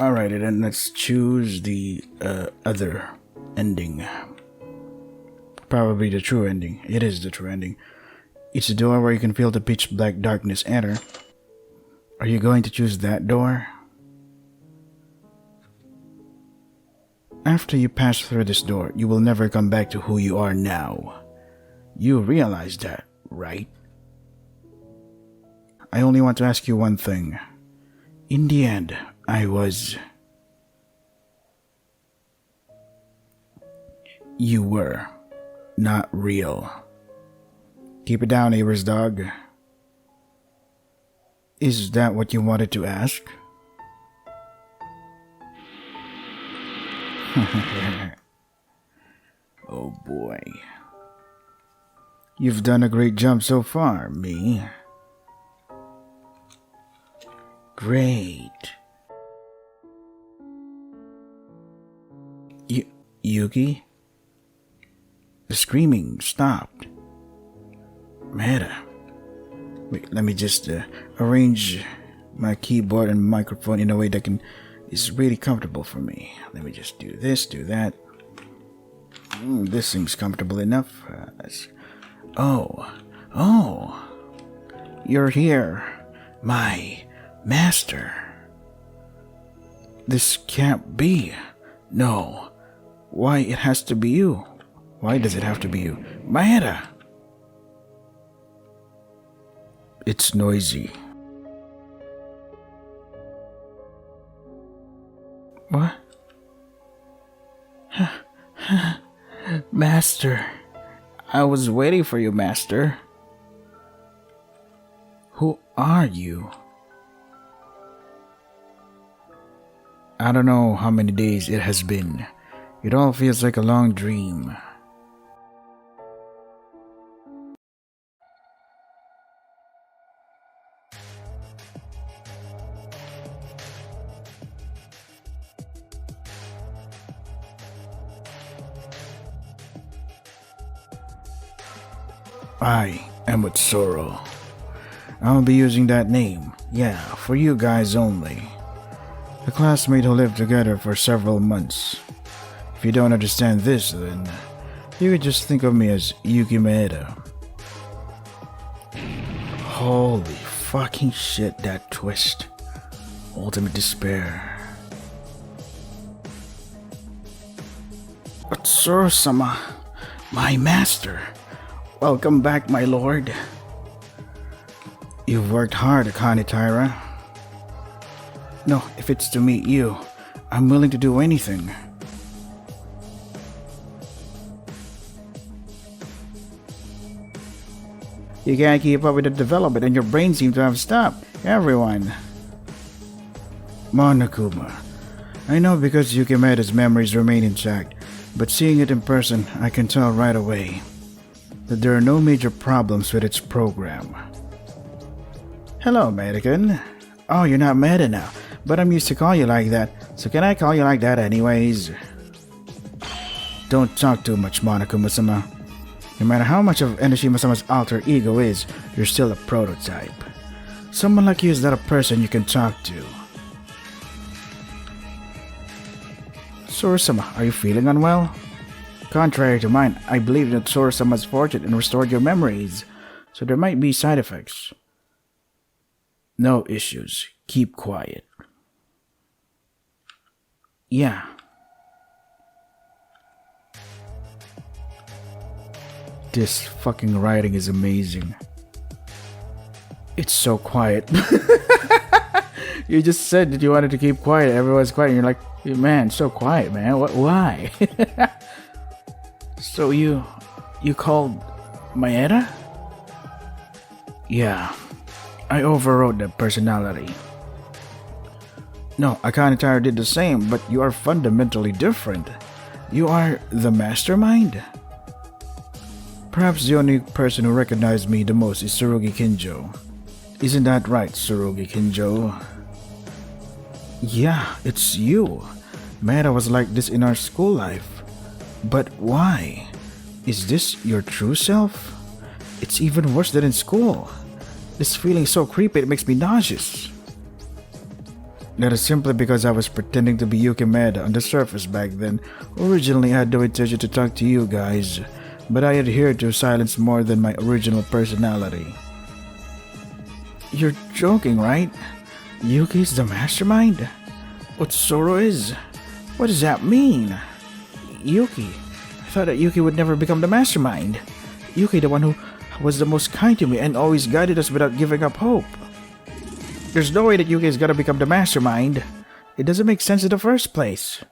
Alright, then let's choose the other ending. Probably the true ending. It is the true ending. It's a door where you can feel the pitch black darkness enter. Are you going to choose that door? After you pass through this door, you will never come back to who you are now. You realize that, right? I only want to ask you one thing. In the end, I was... You were not real. Keep it down, neighbor's dog. Is that what you wanted to ask? Oh boy. You've done a great job so far, me. Great. Yuki? The screaming stopped. Meta. Wait, let me just arrange my keyboard and microphone in a way that is really comfortable for me. Let me just do this, do that. This seems comfortable enough. Oh. You're here, my master. This can't be. No. Why, it has to be you. Why does it have to be you? Maeda! It's noisy. What? Master. I was waiting for you, Master. Who are you? I don't know how many days it has been. It all feels like a long dream. I am with Sorrow. I'll be using that name, yeah, for you guys only. A classmate who lived together for several months. If you don't understand this, then you could just think of me as Yuki Maeda. Holy fucking shit, that twist. Ultimate despair. But Sorrow-sama, my master. Welcome back, my lord. You've worked hard, Akane Taira. No, if it's to meet you, I'm willing to do anything. You can't keep up with the development and your brain seems to have stopped. Everyone. Monokuma. I know because Yuki Maeda's memories remain intact, but seeing it in person, I can tell right away that there are no major problems with its program. Hello, Maeda-kun. Oh, you're not Maeda now, but I'm used to call you like that, so can I call you like that anyways? Don't talk too much, Monokuma-sama. No matter how much of Enoshima-sama's alter ego is, you're still a prototype. Someone like you is not a person you can talk to. Sorrow-sama, are you feeling unwell? Contrary to mine, I believe that Sorrow-sama's fortune and restored your memories, so there might be side effects. No issues. Keep quiet. Yeah. This fucking writing is amazing. It's so quiet. You just said that you wanted to keep quiet. Everyone's quiet. And you're like, man, so quiet, man. Why? So you called Maeda? Yeah, I overrode that personality. No, Akane Taira did the same, but you are fundamentally different. You are the mastermind? Perhaps the only person who recognized me the most is Tsurugi Kinjo. Isn't that right, Tsurugi Kinjo? Yeah, it's you. Maeda was like this in our school life. But why? Is this your true self? It's even worse than in school. This feeling is so creepy it makes me nauseous. That is simply because I was pretending to be Yuki Maeda on the surface back then. Originally, I had no intention to talk to you guys, but I adhered to silence more than my original personality. You're joking, right? Yuki's the mastermind? Utsuro is? What does that mean? Yuki? I thought that Yuki would never become the mastermind. Yuki, the one who was the most kind to me and always guided us without giving up hope. There's no way that Yuki is gonna become the mastermind. It doesn't make sense in the first place.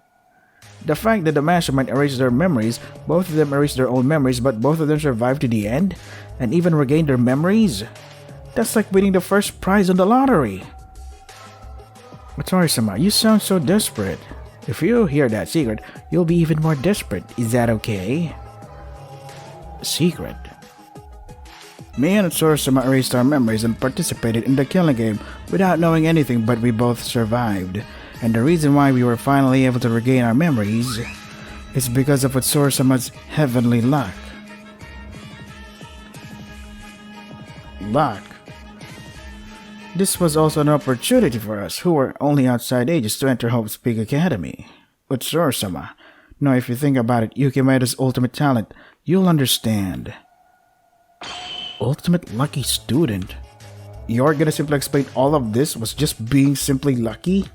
The fact that the mastermind erased their memories, both of them erased their own memories, but both of them survived to the end, and even regained their memories? That's like winning the first prize on the lottery. Matori-sama, you sound so desperate. If you hear that secret, you'll be even more desperate. Is that okay? Secret? Me and Utsuro-sama erased our memories and participated in the killing game without knowing anything, but we both survived. And the reason why we were finally able to regain our memories is because of Utsuro-sama's heavenly luck. Luck? This was also an opportunity for us, who were only outside ages, to enter Hope's Peak Academy. Utsuro-sama, now if you think about it, Yuki Maeda's ultimate talent, you'll understand. Ultimate lucky student? You're gonna simply explain all of this was just being simply lucky?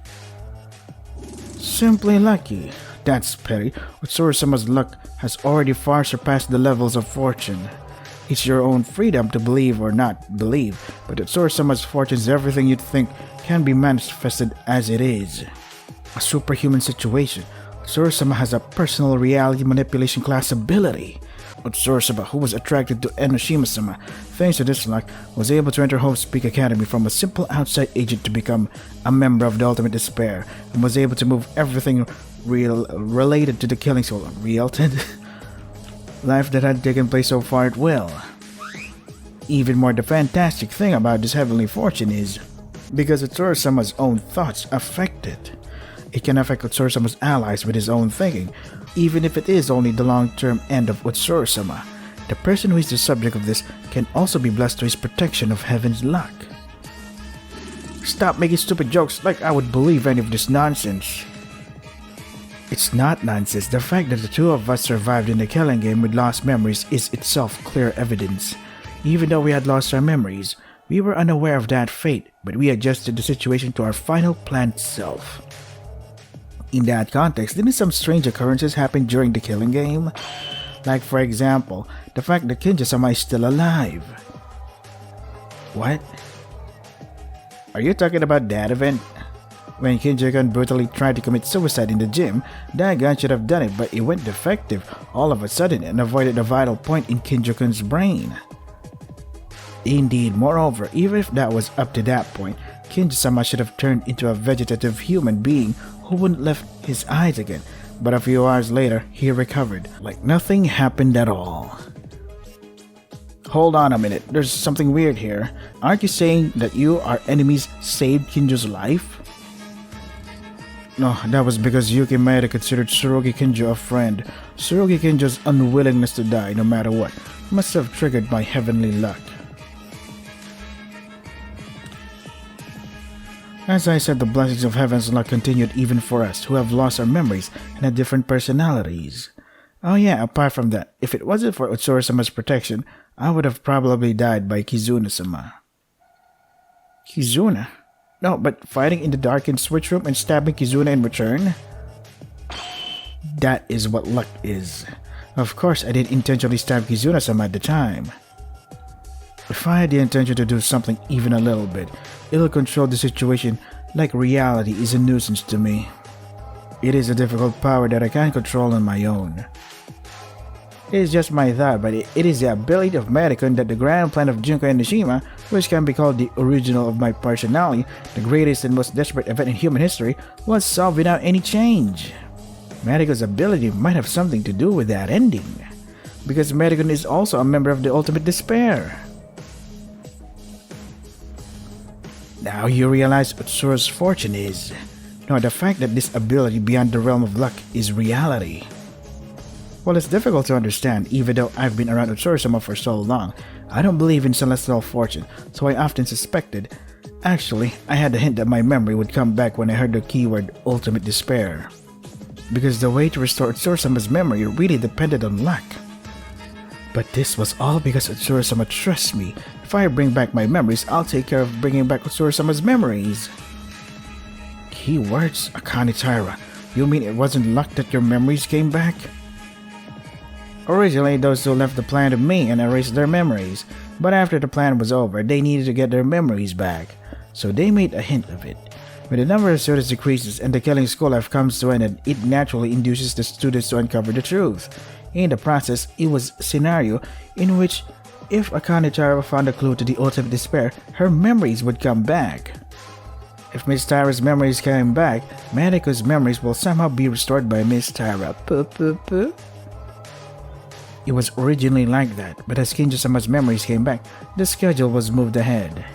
Simply lucky? That's petty. Utsuro-sama's luck has already far surpassed the levels of fortune. It's your own freedom to believe or not believe, but Utsuro-sama's fortune is everything you'd think can be manifested as it is. A superhuman situation. Utsuro-sama has a personal reality manipulation class ability. Utsuro-sama, who was attracted to Enoshima-sama, thanks to this luck, was able to enter Hope's Peak Academy from a simple outside agent to become a member of the Ultimate Despair, and was able to move everything related to the killing soul related life that had taken place so far at will. Even more, the fantastic thing about this heavenly fortune is, because Utsuro-sama's own thoughts affect it. It can affect Utsuro-sama's allies with his own thinking, even if it is only the long-term end of Utsuro-sama. The person who is the subject of this can also be blessed to his protection of heaven's luck. Stop making stupid jokes like I would believe any of this nonsense. It's not nonsense. The fact that the two of us survived in the killing game with lost memories is itself clear evidence. Even though we had lost our memories, we were unaware of that fate, but we adjusted the situation to our final planned self. In that context, didn't some strange occurrences happen during the killing game? Like, for example, the fact that Kinja-sama is still alive. What? Are you talking about that event? When Kinja-kun brutally tried to commit suicide in the gym, Dagon should have done it, but it went defective all of a sudden and avoided a vital point in Kinja-kun's brain. Indeed, moreover, even if that was up to that point, Kinja-sama should have turned into a vegetative human being who wouldn't lift his eyes again, but a few hours later, he recovered, like nothing happened at all. Hold on a minute, there's something weird here. Aren't you saying that you, our enemies, saved Kinjo's life? No, that was because Yuki Maeda considered Tsurugi Kinjo a friend. Tsurugi Kinjo's unwillingness to die no matter what must have triggered my heavenly luck. As I said, the blessings of heaven's luck continued even for us, who have lost our memories and had different personalities. Oh yeah, apart from that, if it wasn't for Utsuro-sama's protection, I would have probably died by Kizuna-sama. Kizuna? No, but fighting in the darkened switch room and stabbing Kizuna in return? That is what luck is. Of course, I didn't intentionally stab Kizuna-sama at the time. If I had the intention to do something even a little bit, it'll control the situation like reality is a nuisance to me. It is a difficult power that I can't control on my own. It is just my thought, but it is the ability of Medicon that the grand plan of Junko Enoshima, which can be called the original of my personality, the greatest and most desperate event in human history, was solved without any change. Medicon's ability might have something to do with that ending, because Medicon is also a member of the Ultimate Despair. Now you realize what Utsuro's fortune is. No, the fact that this ability beyond the realm of luck is reality. Well, it's difficult to understand, even though I've been around Utsuro-sama for so long. I don't believe in celestial fortune, so I often suspected Actually, I had a hint that my memory would come back when I heard the keyword ultimate despair. Because the way to restore Utsuro-sama's memory really depended on luck. But this was all because Utsuro-sama trusts me. If I bring back my memories, I'll take care of bringing back Utsuro-sama's memories. Keywords? Akane Taira, you mean it wasn't luck that your memories came back? Originally, those two left the plan to me and erased their memories. But after the plan was over, they needed to get their memories back. So they made a hint of it. When the number of students decreases and the killing school life comes to an end, it naturally induces the students to uncover the truth. In the process, it was a scenario in which if Akane Taira found a clue to the ultimate despair, her memories would come back. If Miss Taira's memories came back, Mariko's memories will somehow be restored by Miss Taira. It was originally like that, but as Kinjo-sama's memories came back, the schedule was moved ahead.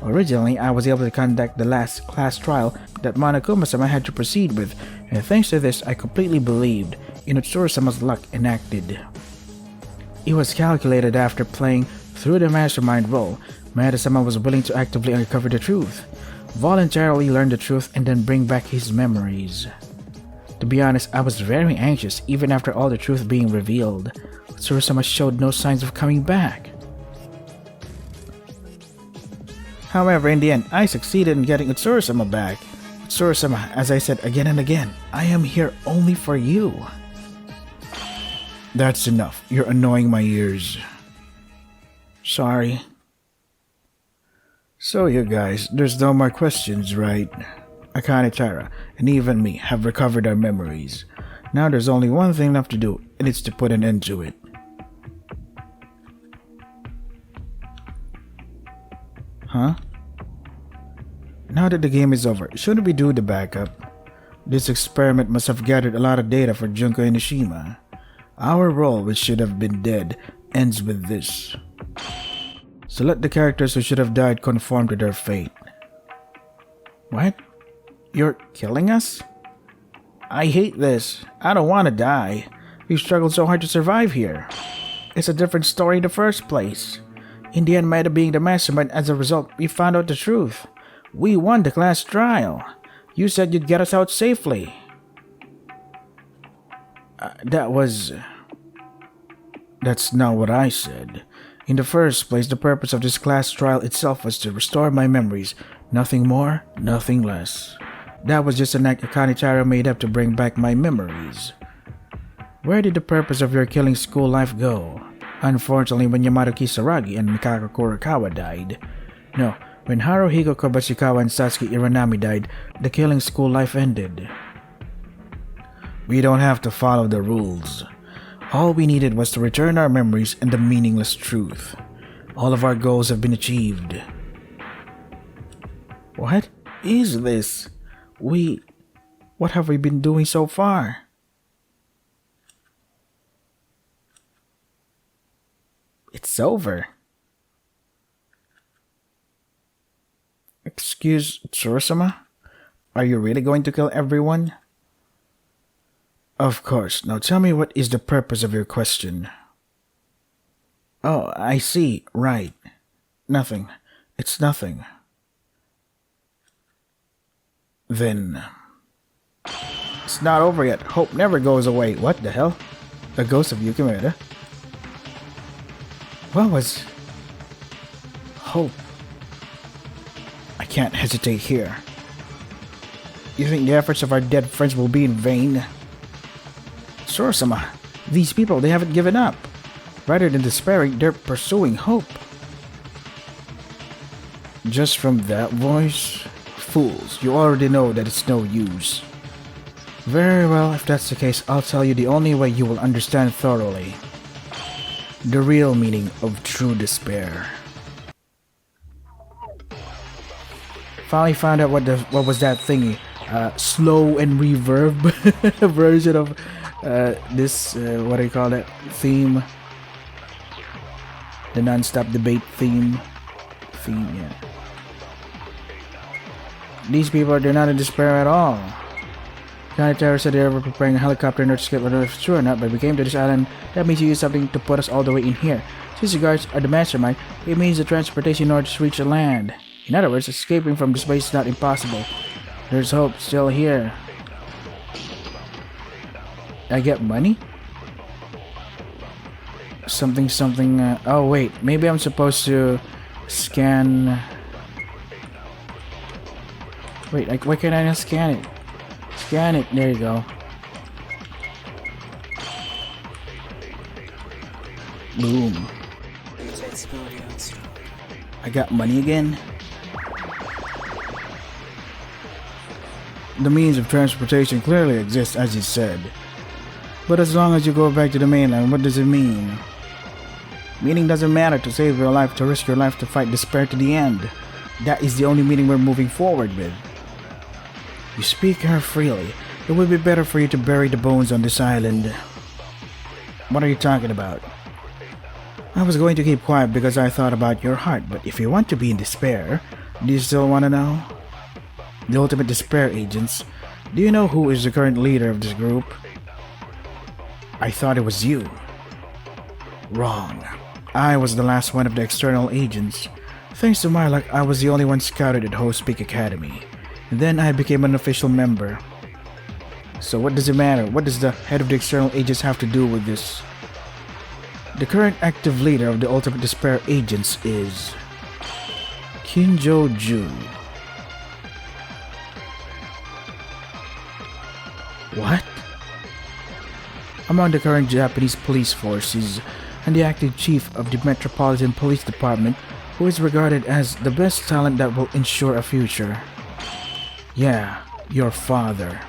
Originally, I was able to conduct the last class trial that Monokuma-sama had to proceed with, and thanks to this, I completely believed in Utsuro-sama's luck enacted. It was calculated after playing through the Mastermind role. Maeda-sama was willing to actively uncover the truth, voluntarily learn the truth, and then bring back his memories. To be honest, I was very anxious even after all the truth being revealed. Utsuro-sama showed no signs of coming back. However, in the end, I succeeded in getting Utsuro-sama back. Utsuro-sama, as I said again and again, I am here only for you. That's enough. You're annoying my ears. Sorry. So you guys, there's no more questions, right? Akane Taira and even me have recovered our memories. Now there's only one thing left to do, and it's to put an end to it. Huh? Now that the game is over, shouldn't we do the backup? This experiment must have gathered a lot of data for Junko Enoshima. Our role, which should have been dead, ends with this. So let the characters who should have died conform to their fate. What? You're killing us? I hate this. I don't want to die. We struggled so hard to survive here. It's a different story in the first place. In the end, Maeda being the mastermind, as a result, we found out the truth. We won the class trial. You said you'd get us out safely. That's not what I said. In the first place, the purpose of this class trial itself was to restore my memories. Nothing more, nothing less. That was just an act Akane Taira made up to bring back my memories. Where did the purpose of your killing school life go? Unfortunately, when Yamato Kisaragi and Mikako Kurokawa died. No, when Haruhiko Kobayashi and Satsuki Iranami died, the killing school life ended. We don't have to follow the rules. All we needed was to return our memories and the meaningless truth. All of our goals have been achieved. What is this? What have we been doing so far? It's over. Excuse Utsuro-sama? Are you really going to kill everyone? Of course. Now tell me, what is the purpose of your question? Oh, I see. Right. Nothing. It's nothing. Then... It's not over yet. Hope never goes away. What the hell? The ghost of Yukimura? What was... Hope? I can't hesitate here. You think the efforts of our dead friends will be in vain? Utsuro-sama, these people, they haven't given up. Rather than despairing, they're pursuing hope. Just from that voice? Fools, you already know that it's no use. Very well, if that's the case, I'll tell you the only way you will understand thoroughly. The real meaning of true despair. Finally found out what was that thingy. Slow and reverb version of this, what do you call it, theme? The non-stop debate theme, yeah. These people, they're not in despair at all. Akane Taira said they were preparing a helicopter in order to escape, whether it's true or not, but we came to this island. That means you use something to put us all the way in here. Since you guys are the mastermind, it means the transportation in order to reach the land. In other words, escaping from this place is not impossible. There's hope still here. I get money? Something, oh wait, maybe I'm supposed to scan... Wait, why can't I not scan it? Scan it, there you go. Boom. I got money again. The means of transportation clearly exists, as you said. But as long as you go back to the mainland, what does it mean? Meaning doesn't matter. To save your life, to risk your life, to fight despair to the end. That is the only meaning we're moving forward with. You speak her freely. It would be better for you to bury the bones on this island. What are you talking about? I was going to keep quiet because I thought about your heart, but if you want to be in despair, do you still want to know? The ultimate despair agents. Do you know who is the current leader of this group? I thought it was you. Wrong. I was the last one of the external agents. Thanks to my luck, I was the only one scouted at Host Peak Academy. And then I became an official member. So what does it matter? What does the head of the external agents have to do with this? The current active leader of the Ultimate Despair Agents is... Kinjo-ju. What? Among the current Japanese police forces and the active chief of the Metropolitan Police Department, who is regarded as the best talent that will ensure a future. Yeah, your father.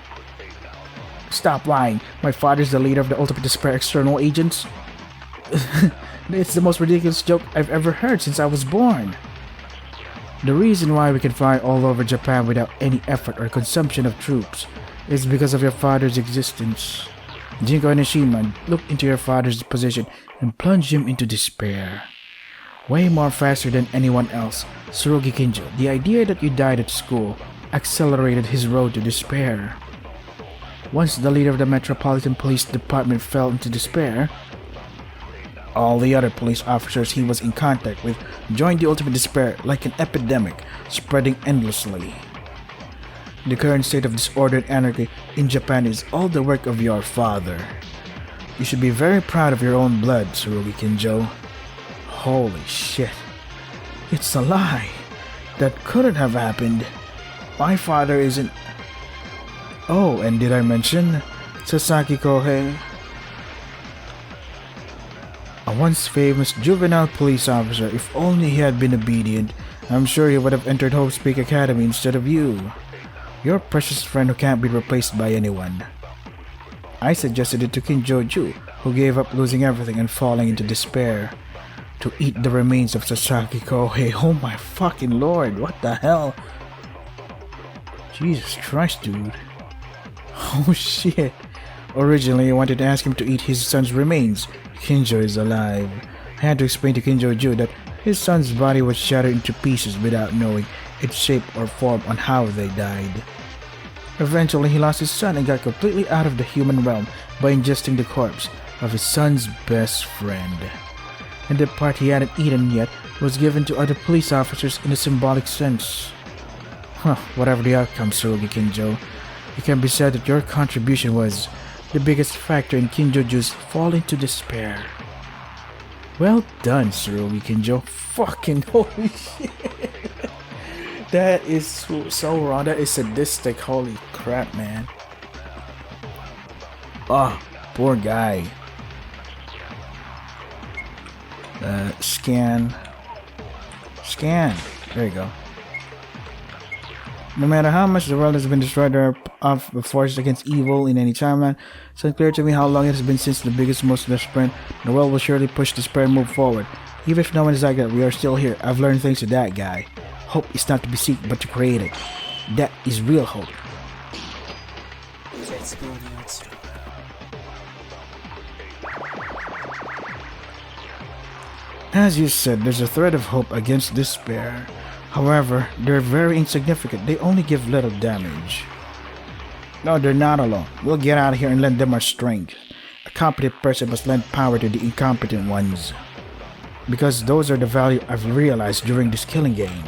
Stop lying. My father's the leader of the Ultimate Despair External Agents? It's the most ridiculous joke I've ever heard since I was born. The reason why we can fly all over Japan without any effort or consumption of troops is because of your father's existence. Jinko and Nishima looked into your father's position and plunged him into despair. Way more faster than anyone else, Tsurugi Kinjo, the idea that you died at school accelerated his road to despair. Once the leader of the Metropolitan Police Department fell into despair, all the other police officers he was in contact with joined the ultimate despair like an epidemic, spreading endlessly. The current state of disorder and anarchy in Japan is all the work of your father. You should be very proud of your own blood, Tsurugi Kinjo. Holy shit. It's a lie. That couldn't have happened. My father isn't... Oh, and did I mention Sasaki Kohei? A once famous juvenile police officer. If only he had been obedient, I'm sure he would have entered Hope's Peak Academy instead of you. Your precious friend who can't be replaced by anyone. I suggested it to Kinjo-ju, who gave up losing everything and falling into despair, to eat the remains of Sasaki Kohei. Oh my fucking lord, what the hell? Jesus Christ, dude. Oh shit. Originally, I wanted to ask him to eat his son's remains. Kinjo is alive. I had to explain to Kinjo-ju that his son's body was shattered into pieces without knowing its shape or form on how they died. Eventually, he lost his son and got completely out of the human realm by ingesting the corpse of his son's best friend. And the part he hadn't eaten yet was given to other police officers in a symbolic sense. Whatever the outcome, Tsurugi Kinjo, it can be said that your contribution was the biggest factor in Kinjo-ju's fall into despair. Well done, Tsurugi Kinjo. Fucking holy shit. That is so wrong. That is sadistic. Holy crap, man. Oh, poor guy. Scan. There you go. No matter how much the world has been destroyed or of the forces against evil in any timeline, it's unclear to me how long it has been since the biggest, most desperate. The world will surely push despair and move forward. Even if no one is like that, we are still here. I've learned things to that guy. Hope is not to be seeked, but to create it. That is real hope. As you said, there's a thread of hope against despair. However, they're very insignificant. They only give little damage. No, they're not alone. We'll get out of here and lend them our strength. A competent person must lend power to the incompetent ones. Because those are the value I've realized during this killing game.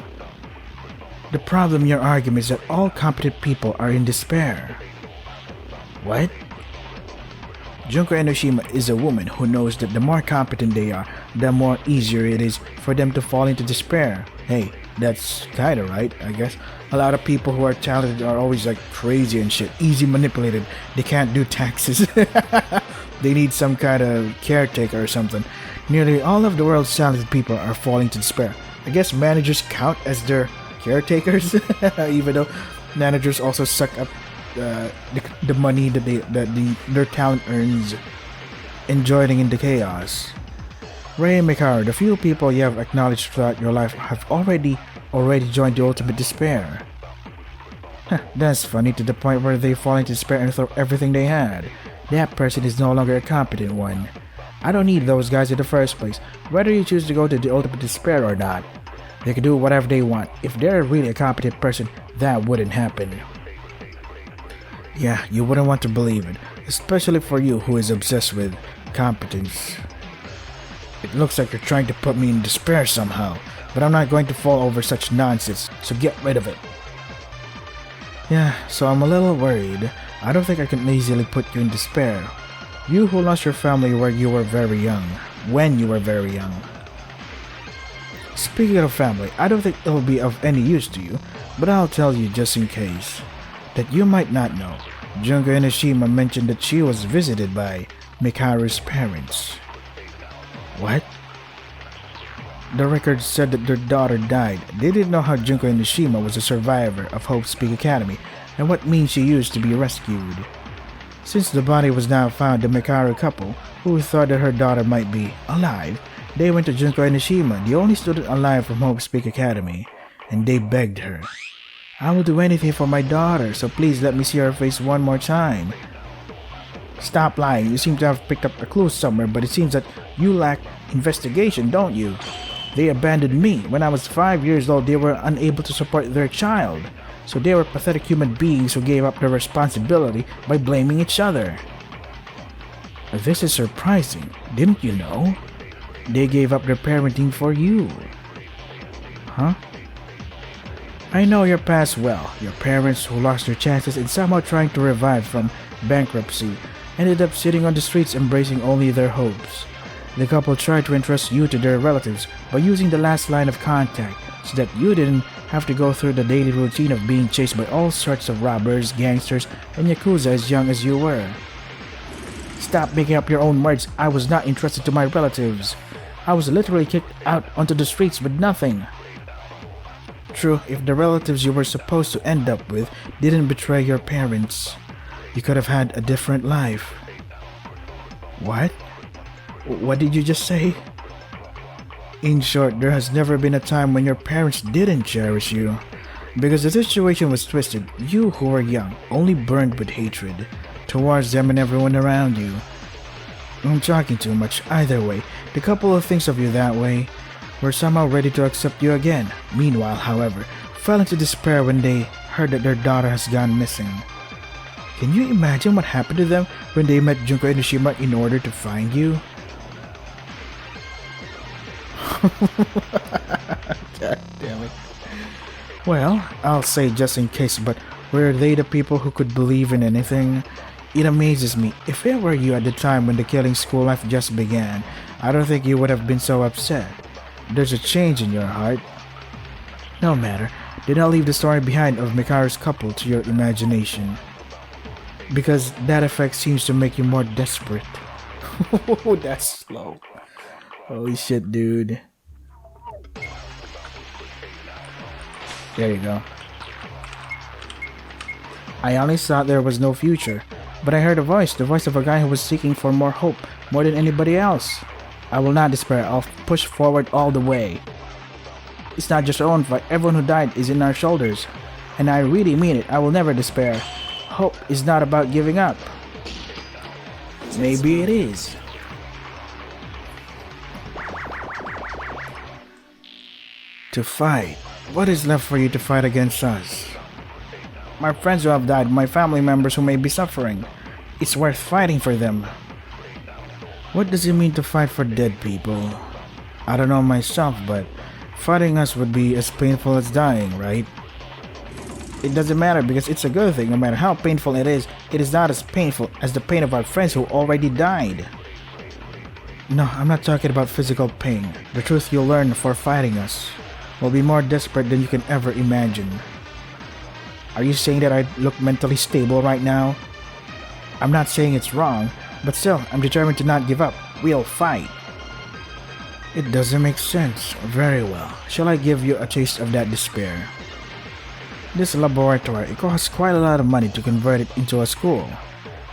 The problem you're arguing is that all competent people are in despair. What? Junko Enoshima is a woman who knows that the more competent they are, the more easier it is for them to fall into despair. Hey, that's kinda right, I guess. A lot of people who are talented are always like crazy and shit, easy manipulated. They can't do taxes. They need some kind of caretaker or something. Nearly all of the world's talented people are falling to despair. I guess managers count as their caretakers, even though managers also suck up the money that their talent earns, enjoying in the chaos. Ray and Mikharu, the few people you have acknowledged throughout your life, have already joined the ultimate despair. That's funny, to the point where they fall into despair and throw everything they had. That person is no longer a competent one. I don't need those guys in the first place, whether you choose to go to the ultimate despair or not. They can do whatever they want. If they're really a competent person, that wouldn't happen. Yeah, you wouldn't want to believe it, especially for you who is obsessed with competence. It looks like you're trying to put me in despair somehow, but I'm not going to fall over such nonsense, so get rid of it. Yeah, so I'm a little worried. I don't think I can easily put you in despair. You who lost your family when you were very young. Speaking of family, I don't think it'll be of any use to you, but I'll tell you just in case. That you might not know, Junko Enoshima mentioned that she was visited by Mikharu's parents. What? The record said that their daughter died. They didn't know how Junko Enoshima was a survivor of Hope's Peak Academy and what means she used to be rescued. Since the body was now found, the Mikharu couple, who thought that her daughter might be alive, they went to Junko Enoshima, the only student alive from Hope's Peak Academy, and they begged her. I will do anything for my daughter, so please let me see her face one more time. Stop lying, you seem to have picked up a clue somewhere, but it seems that you lack investigation, don't you? They abandoned me. When I was 5 years old, they were unable to support their child. So they were pathetic human beings who gave up their responsibility by blaming each other. This is surprising, didn't you know? They gave up their parenting for you. Huh? I know your past well. Your parents, who lost their chances and somehow trying to revive from bankruptcy, ended up sitting on the streets embracing only their hopes. The couple tried to entrust you to their relatives by using the last line of contact so that you didn't have to go through the daily routine of being chased by all sorts of robbers, gangsters, and yakuza as young as you were. Stop making up your own words. I was not entrusted to my relatives. I was literally kicked out onto the streets with nothing. True, if the relatives you were supposed to end up with didn't betray your parents, you could have had a different life. What? What did you just say? In short, there has never been a time when your parents didn't cherish you. Because the situation was twisted, you who were young only burned with hatred towards them and everyone around you. I'm talking too much. Either way, the couple who thinks of you that way were somehow ready to accept you again. Meanwhile, however, fell into despair when they heard that their daughter has gone missing. Can you imagine what happened to them when they met Junko Enoshima in order to find you? God damn it. Well, I'll say just in case, but were they the people who could believe in anything? It amazes me. If it were you at the time when the killing school life just began, I don't think you would have been so upset. There's a change in your heart. No matter, did not leave the story behind of Mikharu's couple to your imagination. Because that effect seems to make you more desperate. That's slow. Holy shit, dude. There you go. I honestly thought there was no future, but I heard a voice, the voice of a guy who was seeking for more hope, more than anybody else. I will not despair, I'll push forward all the way. It's not just our own fight, everyone who died is in our shoulders. And I really mean it, I will never despair. Hope is not about giving up. Maybe it is. To fight. What is left for you to fight against us? My friends who have died, my family members who may be suffering. It's worth fighting for them. What does it mean to fight for dead people? I don't know myself, but fighting us would be as painful as dying, right? it doesn't matter because it's a good thing. No matter how painful it is not as painful as the pain of our friends who already died. No, I'm not talking about physical pain. The truth you'll learn for fighting us will be more desperate than you can ever imagine. Are you saying that I look mentally stable right now? I'm not saying it's wrong, but still, I'm determined to not give up. We'll fight. It doesn't make sense. Very well. Shall I give you a taste of that despair? This laboratory, it costs quite a lot of money to convert it into a school.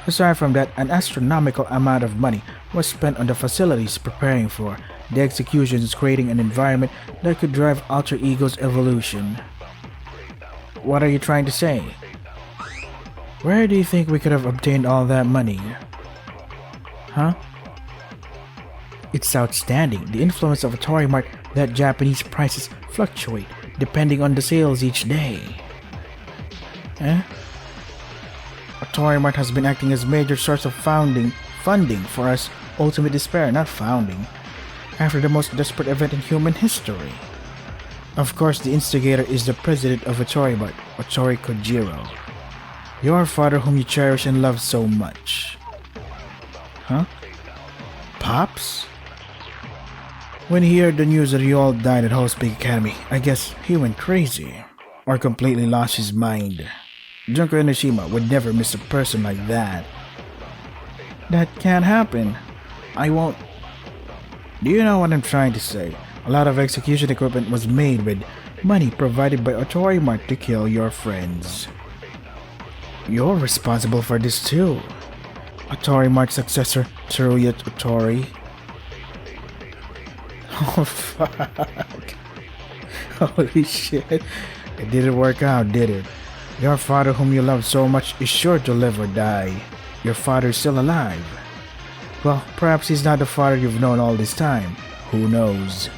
Aside from that, an astronomical amount of money was spent on the facilities preparing for the executions, creating an environment that could drive alter ego's evolution. What are you trying to say? Where do you think we could have obtained all that money? Huh? It's outstanding. The influence of a toy mart that Japanese prices fluctuate depending on the sales each day. Eh? A toy mart has been acting as major source of funding for us ultimate despair, not founding, after the most desperate event in human history. Of course, the instigator is the president of a toy mart, Otori Kojiro. Your father whom you cherish and love so much. Huh? Pops? When he heard the news that you all died at Host Peak Academy, I guess he went crazy. Or completely lost his mind. Junko Enoshima would never miss a person like that. That can't happen. I won't... Do you know what I'm trying to say? A lot of execution equipment was made with money provided by Otori Mart to kill your friends. You're responsible for this too. Otori Mart's successor, Tsuruya Otori. Oh fuck. Holy shit. It didn't work out, did it? Your father whom you love so much is sure to live or die. Your father's still alive. Well, perhaps he's not the father you've known all this time. Who knows?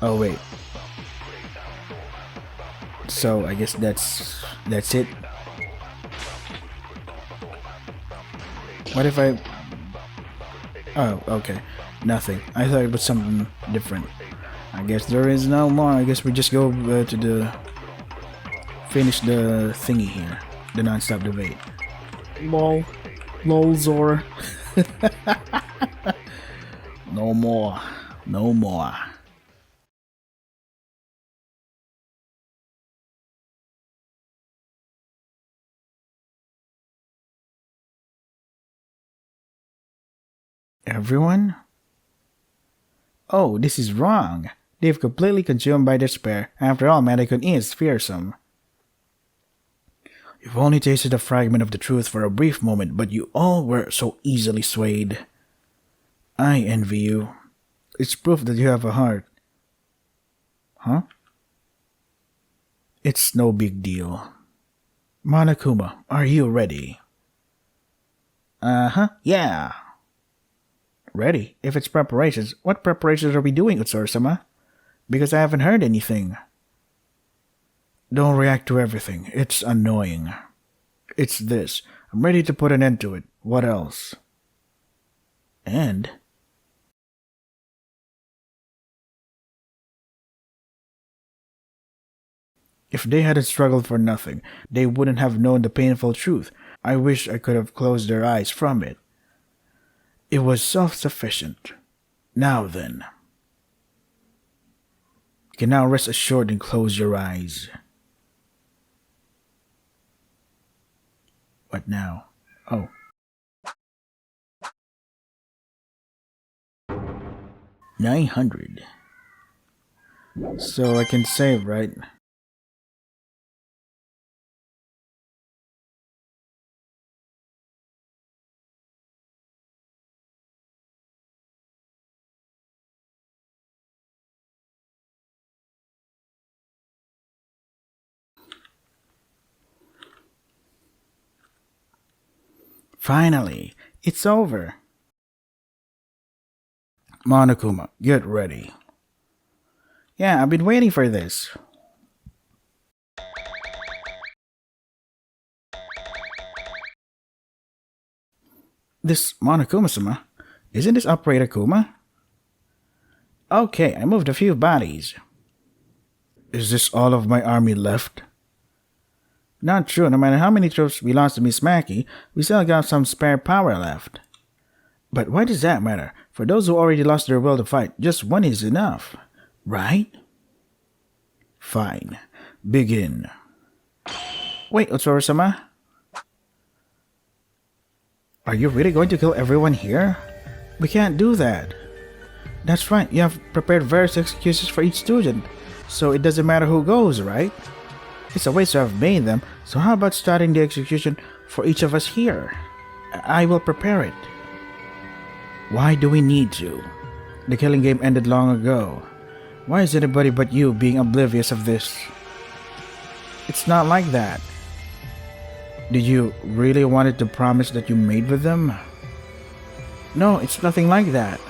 Oh wait. So I guess that's it. What if I... Oh, okay. Nothing. I thought it was something different. I guess there is no more. I guess we just go to the... Finish the thingy here. The non-stop debate. Lol. Lol, Zora. No more. No more. Everyone? Oh, this is wrong. They've completely consumed by despair. After all, Manakun is fearsome. You've only tasted a fragment of the truth for a brief moment, but you all were so easily swayed. I envy you. It's proof that you have a heart. Huh? It's no big deal. Monokuma, are you ready? Uh-huh, yeah. Ready? If it's preparations, what preparations are we doing, Utsura-sama? Because I haven't heard anything. Don't react to everything. It's annoying. It's this. I'm ready to put an end to it. What else? End? If they hadn't struggled for nothing, they wouldn't have known the painful truth. I wish I could have closed their eyes from it. It was self-sufficient. Now then. You can now rest assured and close your eyes. What now? Oh. 900. So I can save, right? Finally, it's over. Monokuma, get ready. Yeah, I've been waiting for this. This Monokuma-sama? Isn't this Operator Kuma? Okay, I moved a few bodies. Is this all of my army left? Not true. No matter how many troops we lost to Miss Maki, we still got some spare power left. But why does that matter? For those who already lost their will to fight, just one is enough. Right? Fine. Begin. Wait, Otsuru-sama? Are you really going to kill everyone here? We can't do that. That's right, you have prepared various excuses for each student, so it doesn't matter who goes, right? It's a waste to have made them, so how about starting the execution for each of us here? I will prepare it. Why do we need to? The killing game ended long ago. Why is anybody but you being oblivious of this? It's not like that. Did you really want to promise that you made with them? No, it's nothing like that.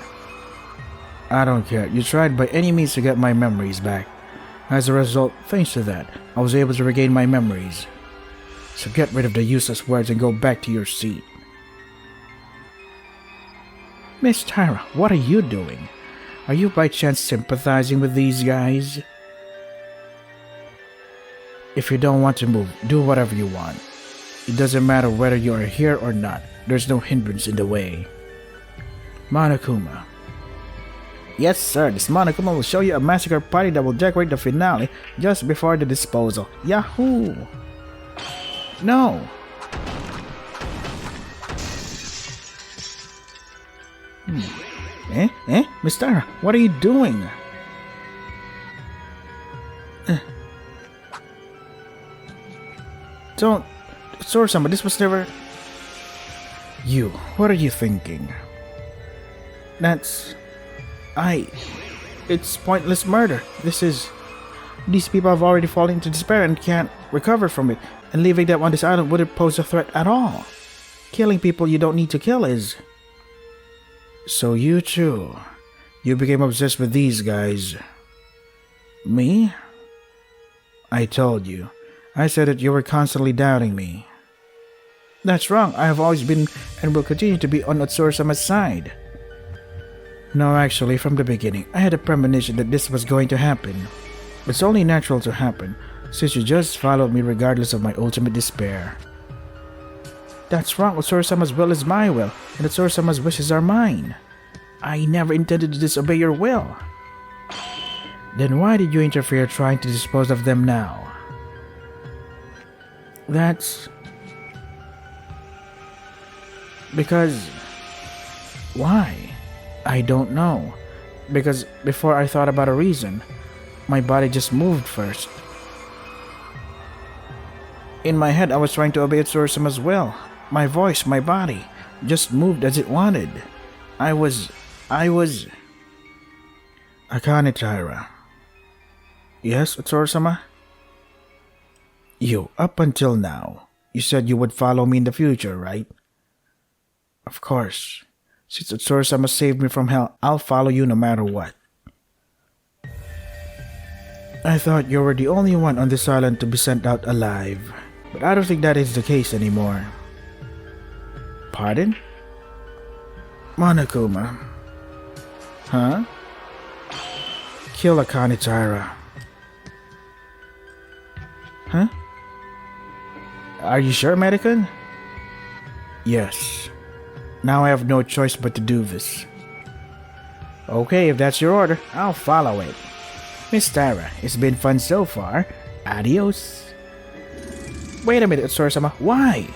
I don't care. You tried by any means to get my memories back. As a result, thanks to that, I was able to regain my memories. So get rid of the useless words and go back to your seat. Miss Tyra, what are you doing? Are you by chance sympathizing with these guys? If you don't want to move, do whatever you want. It doesn't matter whether you are here or not. There's no hindrance in the way. Monokuma. Yes, sir. This Monokuma will show you a massacre party that will decorate the finale just before the disposal. Yahoo! No! Miss Tara, what are you doing? Don't... Sorry, this was never... You, what are you thinking? It's pointless murder. These people have already fallen into despair and can't recover from it, and leaving them on this island wouldn't pose a threat at all. Killing people you don't need to kill is... So you too. You became obsessed with these guys. Me? I told you. I said that you were constantly doubting me. That's wrong. I have always been and will continue to be on Otsuru-sama's side. No, actually, from the beginning, I had a premonition that this was going to happen. It's only natural to happen, since you just followed me regardless of my ultimate despair. That's wrong. Otsuru-sama's will is my will, and Otsuru-sama's wishes are mine. I never intended to disobey your will. Then why did you interfere trying to dispose of them now? That's... because... Why? I don't know. Because before I thought about a reason, my body just moved first. In my head, I was trying to obey Otsuru-sama's will. My voice, my body, just moved as it wanted. I was... Akane Taira. Yes, Otsuru-sama? You, up until now, you said you would follow me in the future, right? Of course. Since Otsuru-sama saved me from hell, I'll follow you no matter what. I thought you were the only one on this island to be sent out alive, but I don't think that is the case anymore. Pardon? Monokuma. Huh? Kill Akane Taira. Huh? Are you sure, Medicon? Yes. Now I have no choice but to do this. Okay, if that's your order, I'll follow it. Miss Tara, it's been fun so far. Adios. Wait a minute, Otsuru-sama. Why?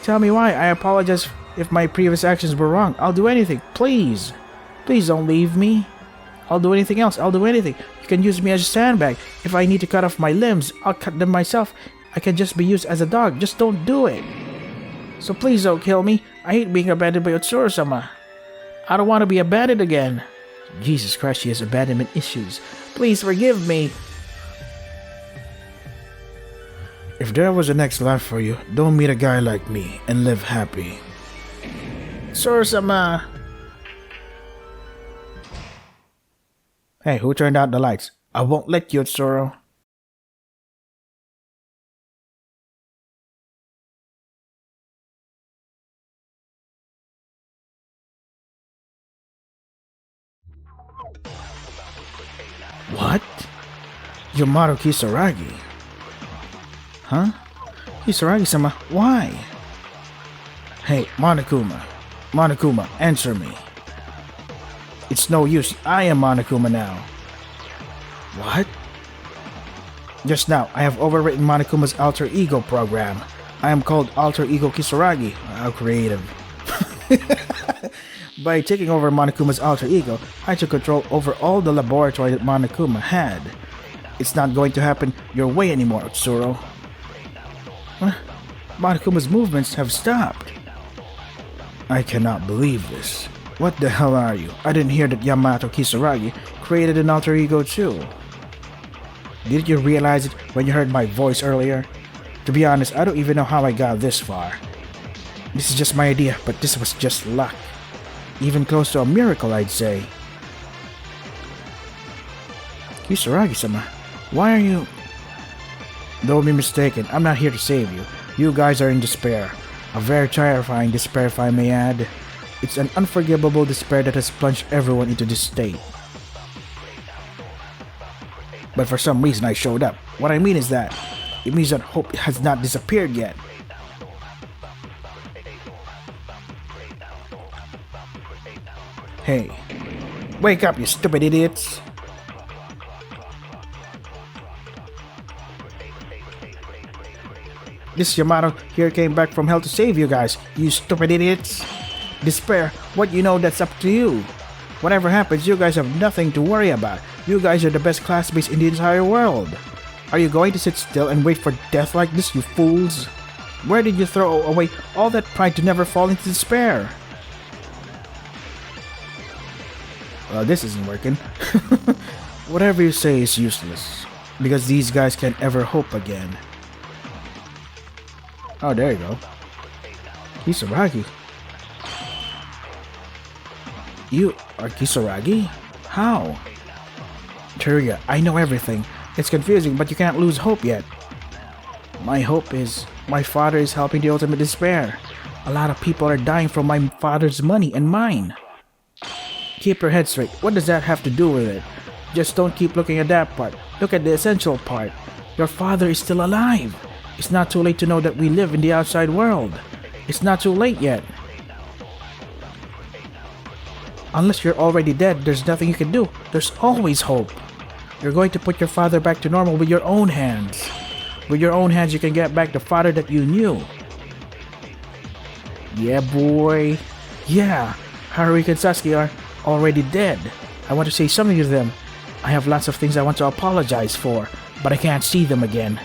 Tell me why. I apologize if my previous actions were wrong. I'll do anything. Please. Please don't leave me. I'll do anything else. I'll do anything. You can use me as a sandbag. If I need to cut off my limbs, I'll cut them myself. I can just be used as a dog. Just don't do it. So please don't kill me. I hate being abandoned by Otsuru-sama. I don't want to be abandoned again. Jesus Christ, she has abandonment issues. Please forgive me. If there was a next life for you, don't meet a guy like me and live happy. Otsuru-sama. Hey, who turned out the lights? I won't let you, Otsuru. What? Yamato Kisaragi? Huh? Kisaragi-sama, why? Hey, Monokuma. Monokuma, answer me. It's no use, I am Monokuma now. What? Just now, I have overwritten Monokuma's alter ego program. I am called Alter Ego Kisaragi. How creative. By taking over Monokuma's alter ego, I took control over all the laboratory that Monokuma had. It's not going to happen your way anymore, Utsuro. Huh? Monokuma's movements have stopped. I cannot believe this. What the hell are you? I didn't hear that Yamato Kisaragi created an alter ego too. Did you realize it when you heard my voice earlier? To be honest, I don't even know how I got this far. This is just my idea, but this was just luck. Even close to a miracle, I'd say. Kisaragi-sama, why are you... Don't be mistaken, I'm not here to save you. You guys are in despair. A very terrifying despair, if I may add. It's an unforgivable despair that has plunged everyone into this state. But for some reason I showed up. What I mean is that it means that hope has not disappeared yet. Hey, wake up, you stupid idiots! This Yamato here came back from hell to save you guys, you stupid idiots! Despair, what you know, that's up to you. Whatever happens, you guys have nothing to worry about. You guys are the best classmates in the entire world. Are you going to sit still and wait for death like this, you fools? Where did you throw away all that pride to never fall into despair? Well, this isn't working. Whatever you say is useless, because these guys can't ever hope again. Oh, there you go. Kisaragi. You are Kisaragi? How? Teruya, I know everything. It's confusing, but you can't lose hope yet. My hope is my father is helping the ultimate despair. A lot of people are dying from my father's money and mine. Keep your head straight. What does that have to do with it? Just don't keep looking at that part. Look at the essential part. Your father is still alive. It's not too late to know that we live in the outside world. It's not too late yet. Unless you're already dead, there's nothing you can do. There's always hope. You're going to put your father back to normal with your own hands. With your own hands, you can get back the father that you knew. Yeah, boy. Yeah, Haruika and Sasuke are already dead. I want to say something to them. I have lots of things I want to apologize for, but I can't see them again.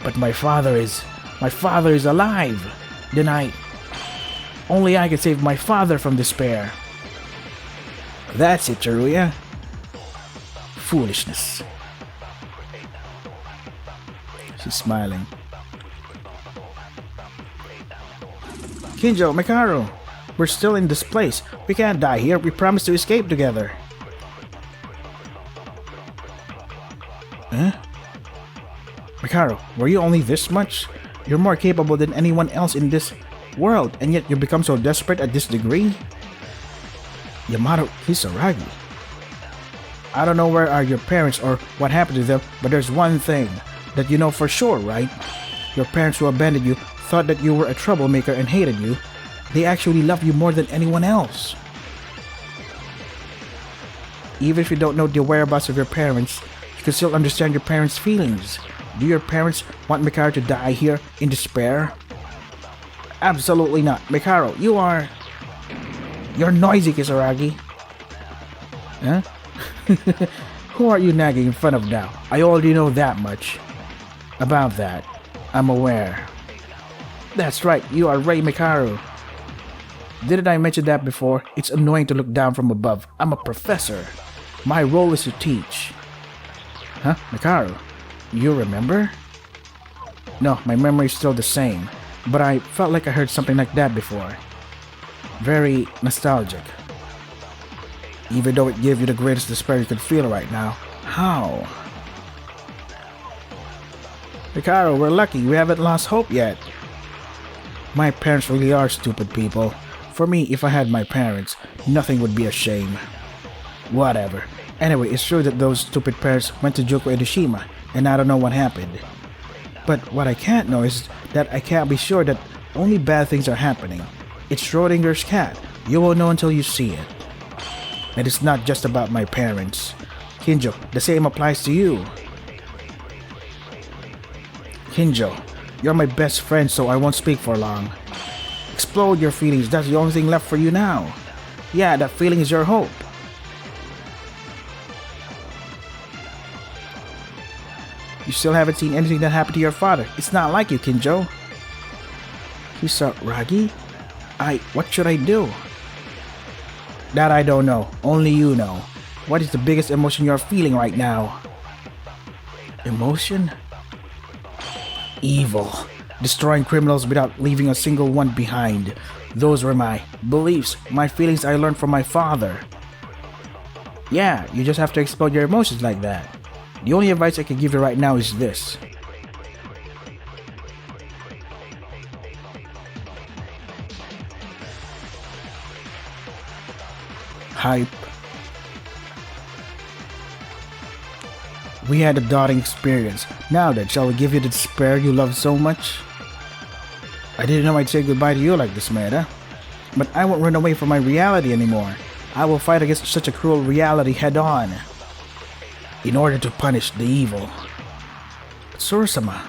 But my father is alive. Then only I can save my father from despair. That's it, Teruya. Foolishness. She's smiling. Kinjo, Mikaru, we're still in this place. We can't die here. We promised to escape together. Huh? Mikaru, were you only this much? You're more capable than anyone else in this world, and yet you become so desperate at this degree? Yamato Kisaragi. I don't know where are your parents or what happened to them, but there's one thing that you know for sure, right? Your parents who abandoned you thought that you were a troublemaker and hated you. They actually love you more than anyone else. Even if you don't know the whereabouts of your parents, you can still understand your parents' feelings. Do your parents want Mikaru to die here in despair? Absolutely not. Mikaru, you're noisy, Kisaragi. Huh? Who are you nagging in front of now? I already know that much. About that, I'm aware. That's right, you are Rei Mikaru. Didn't I mention that before? It's annoying to look down from above. I'm a professor. My role is to teach. Huh? Mikaru? You remember? No, my memory's still the same. But I felt like I heard something like that before. Very nostalgic. Even though it gave you the greatest despair you could feel right now. How? Mikaru, we're lucky. We haven't lost hope yet. My parents really are stupid people. For me, if I had my parents, nothing would be a shame. Whatever. Anyway, it's true that those stupid parents went to Joko Enoshima, and I don't know what happened. But what I can't know is that I can't be sure that only bad things are happening. It's Schrodinger's cat. You won't know until you see it. And it's not just about my parents. Kinjo, the same applies to you. Kinjo, you're my best friend, so I won't speak for long. Explode your feelings, that's the only thing left for you now. Yeah, that feeling is your hope. You still haven't seen anything that happened to your father. It's not like you, Kinjo. Kisaragi? What should I do? That I don't know. Only you know. What is the biggest emotion you're feeling right now? Emotion? Evil. Destroying criminals without leaving a single one behind. Those were my beliefs, my feelings I learned from my father. Yeah, you just have to explode your emotions like that. The only advice I can give you right now is this. Hype. We had a daunting experience. Now then, shall we give you the despair you love so much? I didn't know I'd say goodbye to you like this, Maeda. But I won't run away from my reality anymore. I will fight against such a cruel reality head-on. In order to punish the evil. Tsundere-sama,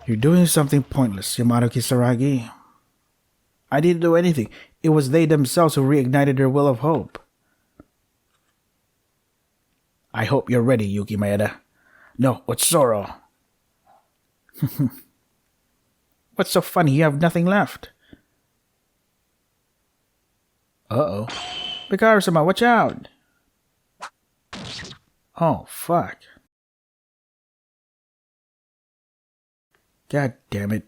you're doing something pointless, Yamato Kisaragi. I didn't do anything. It was they themselves who reignited their will of hope. I hope you're ready, Yuki Maeda. No, Otsoro. What's so funny? You have nothing left. Uh-oh. Pikaru-sama, watch out! Oh, fuck. God damn it.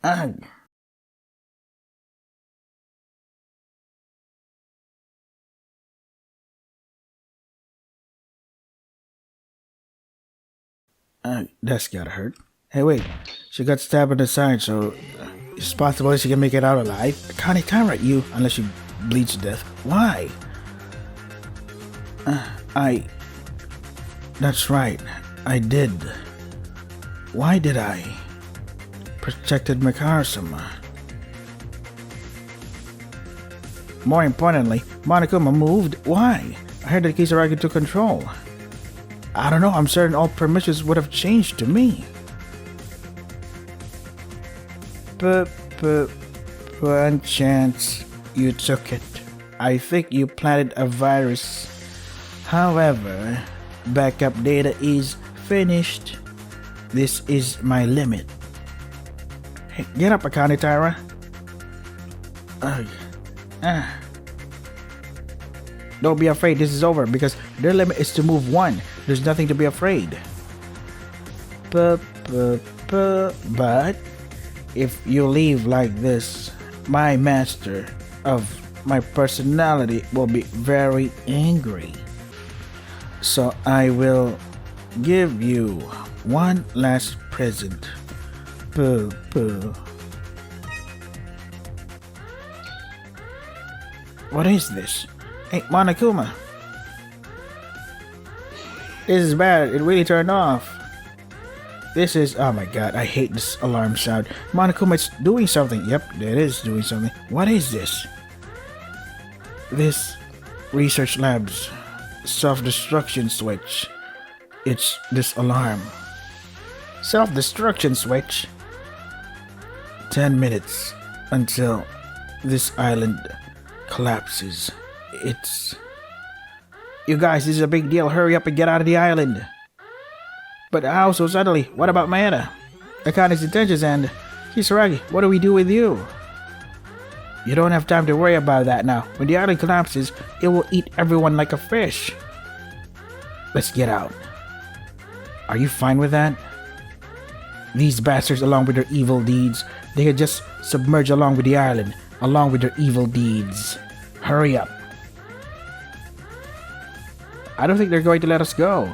Ugh. That's gotta hurt. Hey, wait. She got stabbed in the side, so it's possible she can make it out alive. I can't tolerate you unless she bleeds to death. Why? That's right. I did. Why did I? Protected Mikharu-sama. More importantly, Monokuma moved. Why? I heard that Kisaragi took control. I don't know. I'm certain all permissions would have changed to me. But one chance you took it. I think you planted a virus. However, backup data is finished. This is my limit. Hey, get up, Akane Taira. Don't be afraid, this is over because their limit is to move one. There's nothing to be afraid. But if you leave like this, my master of my personality will be very angry. So I will give you one last present. What is this? Hey, Monokuma. This is bad. It really turned off. This is... Oh my god, I hate this alarm sound. Monokuma, it's doing something. Yep, it is doing something. What is this? This research lab's self-destruction switch. It's this alarm. Self-destruction switch? 10 minutes until this island collapses. It's... You guys, this is a big deal. Hurry up and get out of the island. But how so suddenly? What about Maeda? Akane's intentions and... Kisaragi, what do we do with you? You don't have time to worry about that now. When the island collapses, it will eat everyone like a fish. Let's get out. Are you fine with that? These bastards, along with their evil deeds, they could just submerge along with the island, along with their evil deeds. Hurry up. I don't think they're going to let us go.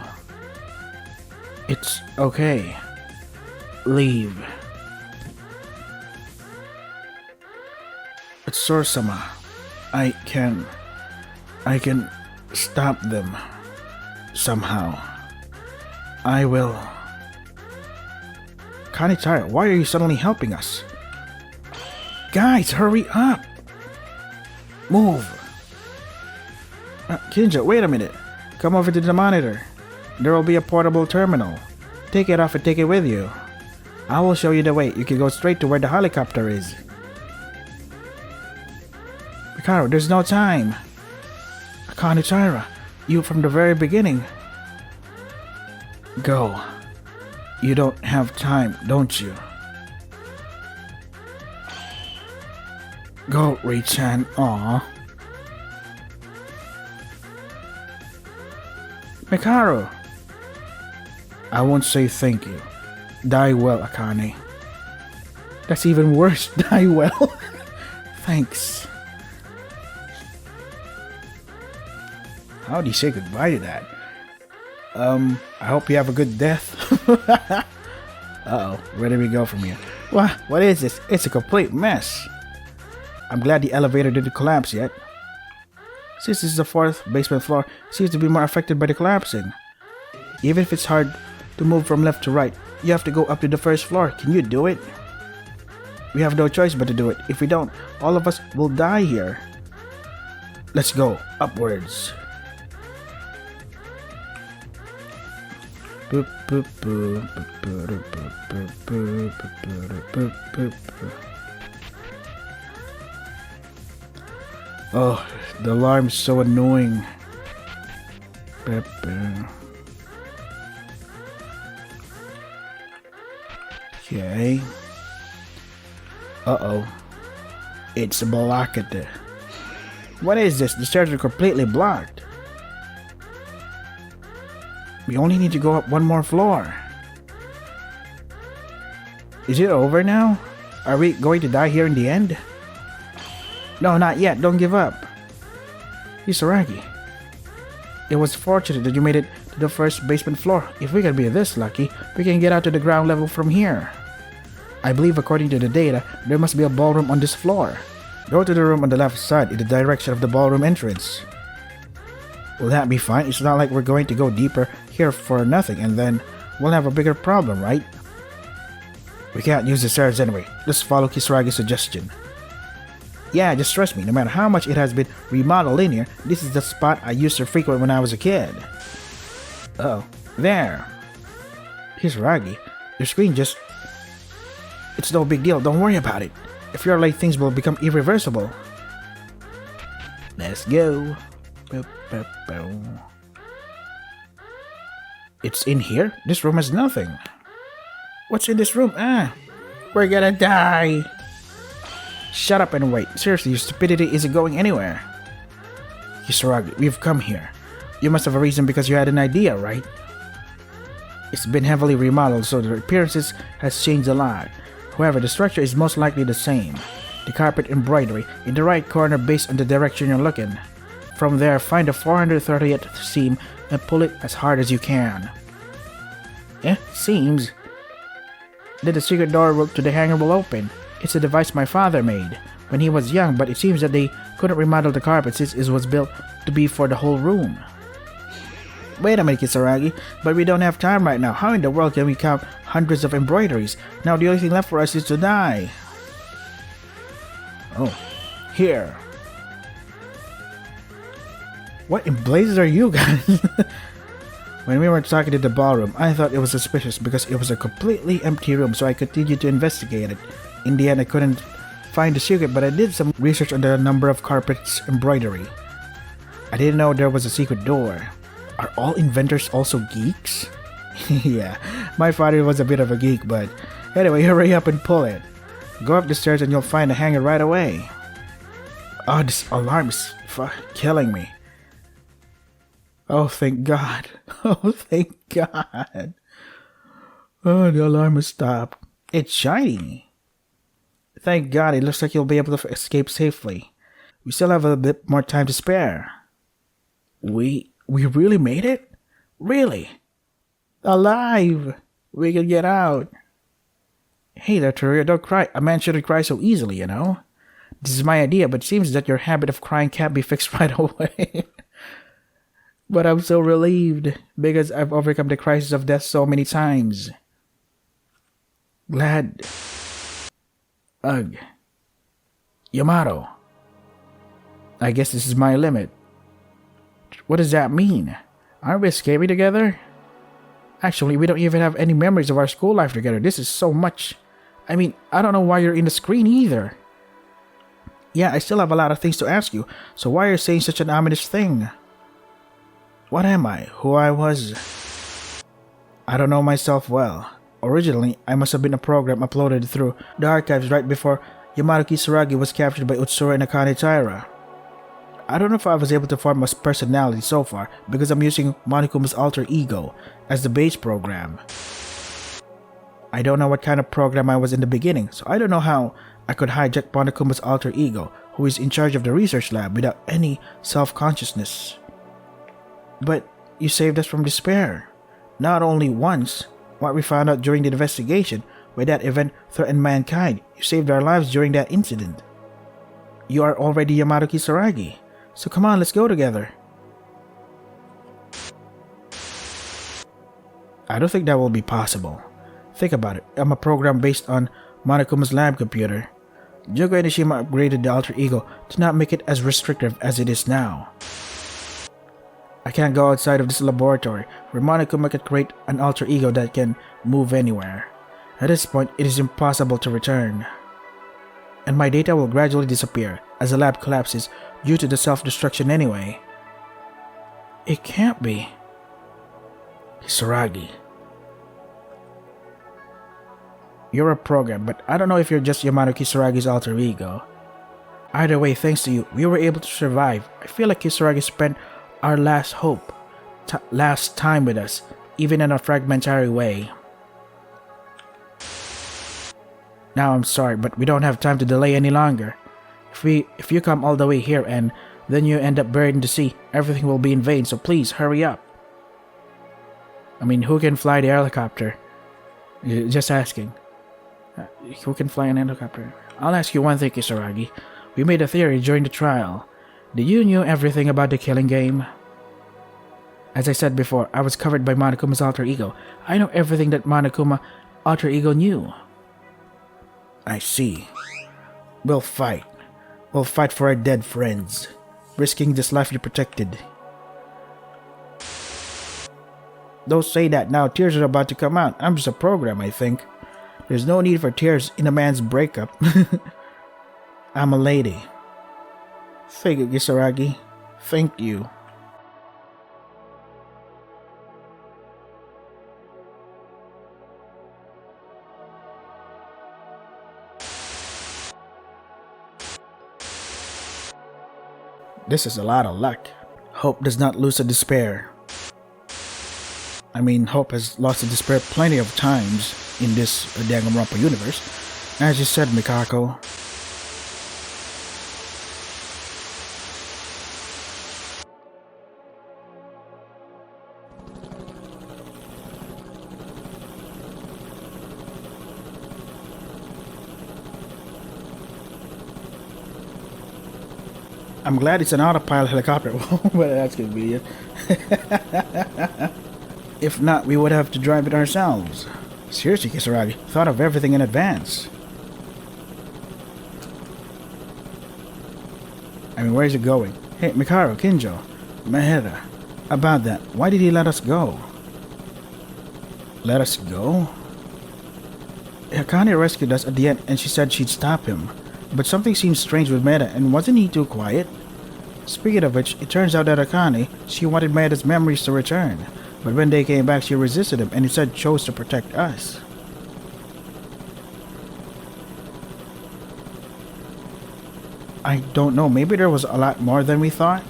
It's okay. Leave. Sorsama. I can stop them. Somehow. I will. Kanitara, why are you suddenly helping us? Guys, hurry up! Move! Kinja, wait a minute. Come over to the monitor. There will be a portable terminal. Take it off and take it with you. I will show you the way. You can go straight to where the helicopter is. Ricardo, there's no time. Kanitara, you from the very beginning. Go. You don't have time, don't you? Go, Rei-chan. Aww. Mikharu. I won't say thank you. Die well, Akane. That's even worse. Die well. Thanks. How do you say goodbye to that? I hope you have a good death. Uh-oh, where do we go from here? What is this? It's a complete mess. I'm glad the elevator didn't collapse yet. Since this is the 4th basement floor, it seems to be more affected by the collapsing. Even if it's hard to move from left to right, you have to go up to the 1st floor. Can you do it? We have no choice but to do it. If we don't, all of us will die here. Let's go upwards. Oh, the alarm is so annoying. Okay. Uh-oh. It's blocked. What is this? The stairs are completely blocked. We only need to go up one more floor. Is it over now? Are we going to die here in the end? No, not yet. Don't give up. Hisaragi. It was fortunate that you made it to the 1st basement floor. If we can be this lucky, we can get out to the ground level from here. I believe according to the data, there must be a ballroom on this floor. Go to the room on the left side in the direction of the ballroom entrance. Will that be fine? It's not like we're going to go deeper here for nothing and then we'll have a bigger problem, right? We can't use the stairs anyway. Let's follow Kisaragi's suggestion. Yeah, just trust me, no matter how much it has been remodeled in here, this is the spot I used to frequent when I was a kid. Oh, there. Kisaragi, your screen just... It's no big deal, don't worry about it. If you're late, things will become irreversible. Let's go. It's in here? This room has nothing. What's in this room? We're gonna die. Shut up and wait. Seriously, your stupidity isn't going anywhere. Kisaragi, we've come here. You must have a reason because you had an idea, right? It's been heavily remodeled, so the appearances has changed a lot. However, the structure is most likely the same. The carpet embroidery in the right corner based on the direction you're looking. From there, find the 430th seam and pull it as hard as you can. Seams? Then the secret door to the hangar will open. It's a device my father made when he was young, but it seems that they couldn't remodel the carpet since it was built to be for the whole room. Wait a minute, Kisaragi, but we don't have time right now. How in the world can we count hundreds of embroideries? Now the only thing left for us is to die. Oh, here. What in blazes are you guys? When we were talking to the ballroom, I thought it was suspicious because it was a completely empty room, so I continued to investigate it. In the end, I couldn't find the secret, but I did some research on the number of carpets embroidery. I didn't know there was a secret door. Are all inventors also geeks? Yeah, my father was a bit of a geek, but anyway, hurry up and pull it. Go up the stairs and you'll find the hangar right away. Oh, this alarm is killing me. Oh, thank God. Oh, thank God. Oh, the alarm has stopped. It's shiny. Thank God, it looks like you'll be able to escape safely. We still have a bit more time to spare. We really made it? Really? Alive! We can get out. Hey there, Teruya, don't cry. A man shouldn't cry so easily, you know? This is my idea, but it seems that your habit of crying can't be fixed right away. But I'm so relieved because I've overcome the crisis of death so many times. Glad. Ugh. Yamato. I guess this is my limit. What does that mean? Aren't we escaping together? Actually, we don't even have any memories of our school life together. This is so much. I mean, I don't know why you're in the screen either. Yeah, I still have a lot of things to ask you, so why are you saying such an ominous thing? What am I? Who I was? I don't know myself well. Originally, I must have been a program uploaded through the archives right before Yamato Kisaragi was captured by Utsura and Akane Taira. I don't know if I was able to form a personality so far because I'm using Monokuma's alter ego as the base program. I don't know what kind of program I was in the beginning, so I don't know how I could hijack Monokuma's alter ego, who is in charge of the research lab, without any self-consciousness. But you saved us from despair. Not only once, what we found out during the investigation, where that event threatened mankind, you saved our lives during that incident. You are already Yamato Kisaragi, so come on, let's go together. I don't think that will be possible. Think about it, I'm a program based on Monokuma's lab computer. Jogo Enoshima upgraded the alter ego to not make it as restrictive as it is now. I can't go outside of this laboratory where Monokuma can create an alter ego that can move anywhere. At this point, it is impossible to return. And my data will gradually disappear as the lab collapses due to the self-destruction anyway. It can't be. Kisaragi. You're a program, but I don't know if you're just Yamato Kisaragi's alter ego. Either way, thanks to you, we were able to survive. I feel like Kisaragi spent our last hope, last time with us, even in a fragmentary way. Now I'm sorry, but we don't have time to delay any longer. If you come all the way here and then you end up buried in the sea, everything will be in vain, so please hurry up. I mean, who can fly the helicopter? Just asking. Who can fly an helicopter? I'll ask you one thing, Kisaragi. We made a theory during the trial. Did you know everything about the killing game? As I said before, I was covered by Monokuma's alter ego. I know everything that Monokuma alter ego knew. I see. We'll fight. We'll fight for our dead friends, risking this life you protected. Don't say that now, tears are about to come out. I'm just a program, I think. There's no need for tears in a man's breakup. I'm a lady. Thank you, Kisaragi. Thank you. This is a lot of luck. Hope does not lose a despair. I mean, Hope has lost the despair plenty of times in this Danganronpa universe. As you said, Mikako. I'm glad it's an autopilot helicopter, but that's convenient. If not, we would have to drive it ourselves. Seriously, Kisaragi, thought of everything in advance. I mean, where's it going? Hey, Mikaro, Kinjo, Maheda, about that, why did he let us go? Let us go? Akane rescued us at the end and she said she'd stop him. But something seemed strange with Maeda, and wasn't he too quiet? Speaking of which, it turns out that Akane, she wanted Maeda's memories to return. But when they came back, she resisted him and instead chose to protect us. I don't know, maybe there was a lot more than we thought?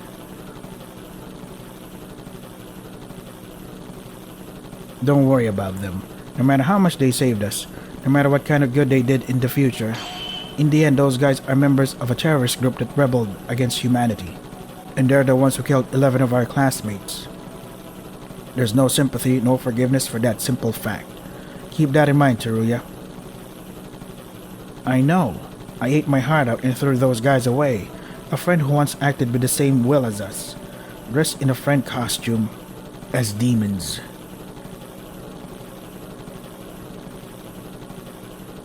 Don't worry about them. No matter how much they saved us, no matter what kind of good they did in the future, in the end, those guys are members of a terrorist group that rebelled against humanity. And they're the ones who killed 11 of our classmates. There's no sympathy, no forgiveness for that simple fact. Keep that in mind, Teruya. I know. I ate my heart out and threw those guys away. A friend who once acted with the same will as us, dressed in a friend costume as demons.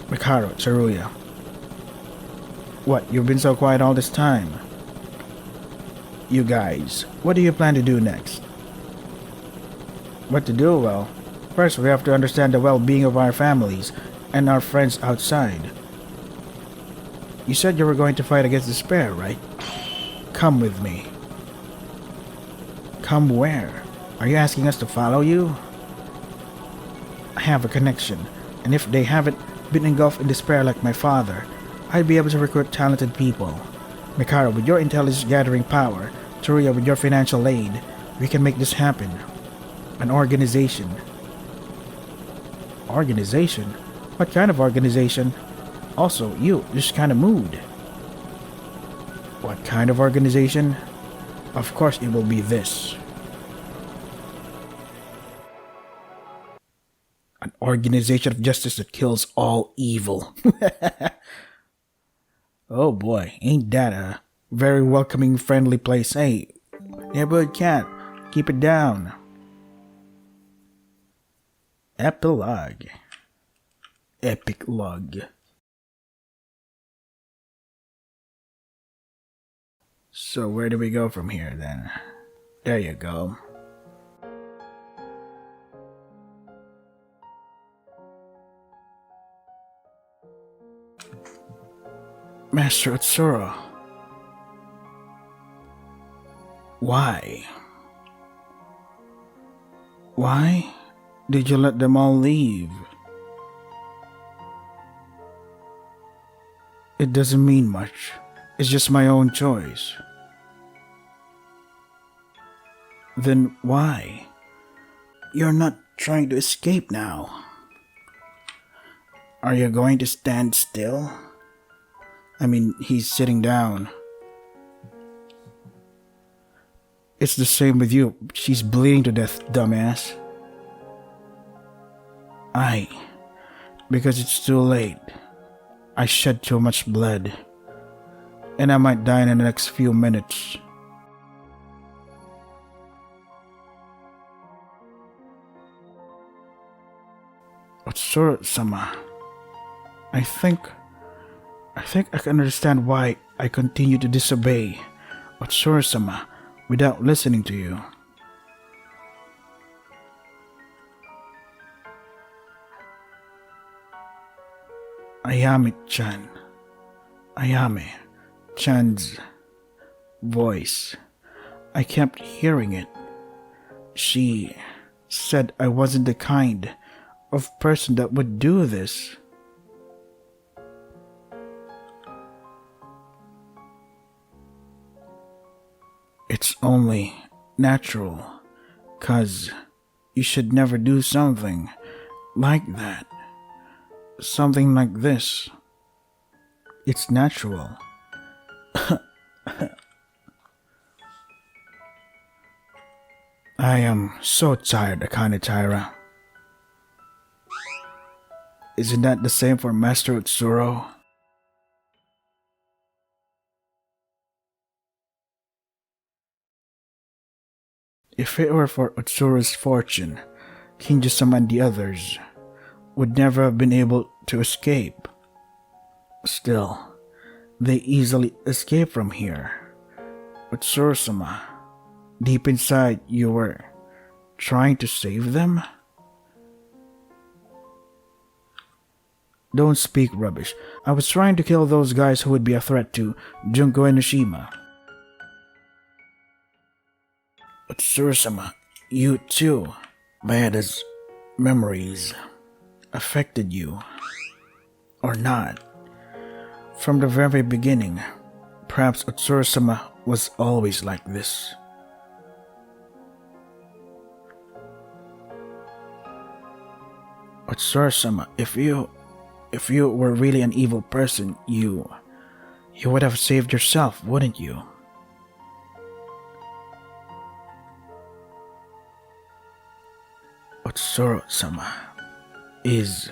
Mikharu, Tsuruya. What, you've been so quiet all this time? You guys, what do you plan to do next? What to do? Well, first we have to understand the well-being of our families and our friends outside. You said you were going to fight against despair, right? Come with me. Come where? Are you asking us to follow you? I have a connection, and if they haven't been engulfed in despair like my father, I'd be able to recruit talented people. Mikharu, with your intelligence gathering power, Tsuruya with your financial aid, we can make this happen. An organization. Organization? What kind of organization? Also, you, this kind of mood. What kind of organization? Of course it will be this. An organization of justice that kills all evil. Oh boy, ain't that a very welcoming, friendly place. Hey, neighborhood cat, keep it down. Epilogue. Epic log. So where do we go from here then? There you go. Master Utsuro. Why? Why did you let them all leave? It doesn't mean much. It's just my own choice. Then why? You're not trying to escape now. Are you going to stand still? I mean, he's sitting down. It's the same with you. She's bleeding to death, dumbass. Because it's too late. I shed too much blood. And I might die in the next few minutes. Utsuro-sama, I think I can understand why I continue to disobey Utsuro-sama without listening to you. Ayame-chan. Ayame-chan's voice. I kept hearing it. She said I wasn't the kind of person that would do this. It's only natural, 'cause you should never do something like that. Something like this. It's natural. I am so tired, Akane Taira. Isn't that the same for Master Utsuro? If it were for Utsuro's fortune, Kinjo-sama and the others would never have been able to escape. Still, they easily escape from here. Utsuro-sama, deep inside you were trying to save them? Don't speak rubbish. I was trying to kill those guys who would be a threat to Junko and Nishima. Utsuro-sama, you too. Mayada's memories affected you. Or not. From the very beginning, perhaps Utsuro-sama was always like this. Utsuro-sama, if you were really an evil person, you would have saved yourself, wouldn't you? Utsuro-sama is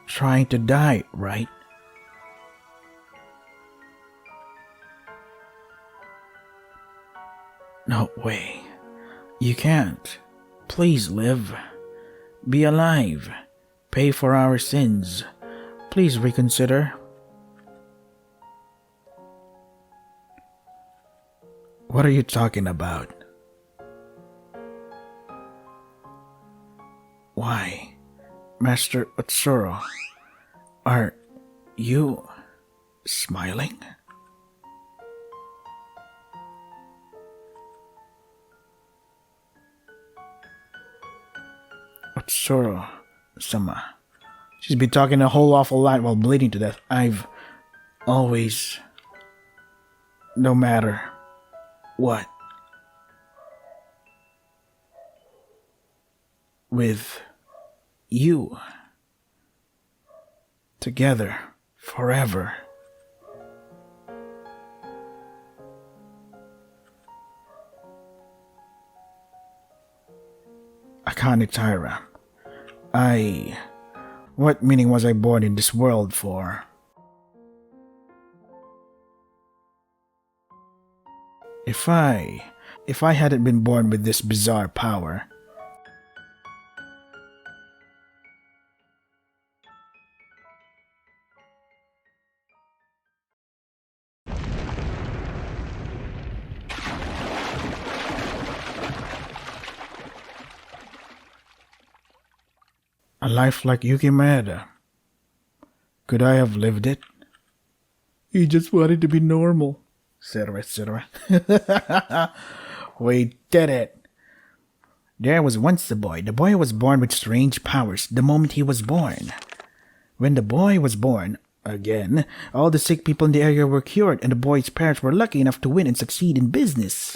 trying to die, right? No way. You can't. Please live. Be alive. Pay for our sins. Please reconsider. What are you talking about? Why, Master Utsuro, are you smiling? Utsuro-sama. She's been talking a whole awful lot while bleeding to death. I've always, no matter what, with you, together, forever. Akane Taira, what meaning was I born in this world for? If I hadn't been born with this bizarre power, a life like Yuki Maeda, could I have lived it? He just wanted to be normal, etc., etc. We did it. There was once a boy. The boy was born with strange powers the moment he was born. When the boy was born, again, all the sick people in the area were cured, and the boy's parents were lucky enough to win and succeed in business.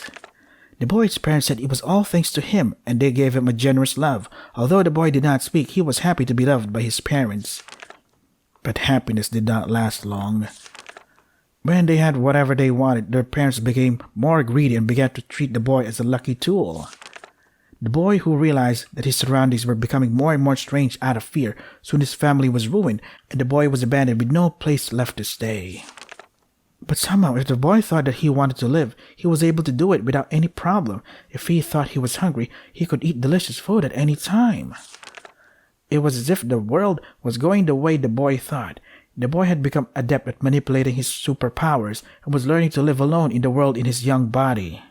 The boy's parents said it was all thanks to him, and they gave him a generous love. Although the boy did not speak, he was happy to be loved by his parents. But happiness did not last long. When they had whatever they wanted, their parents became more greedy and began to treat the boy as a lucky tool. The boy, who realized that his surroundings were becoming more and more strange out of fear, soon his family was ruined, and the boy was abandoned with no place left to stay. But somehow, if the boy thought that he wanted to live, he was able to do it without any problem. If he thought he was hungry, he could eat delicious food at any time. It was as if the world was going the way the boy thought. The boy had become adept at manipulating his superpowers and was learning to live alone in the world in his young body.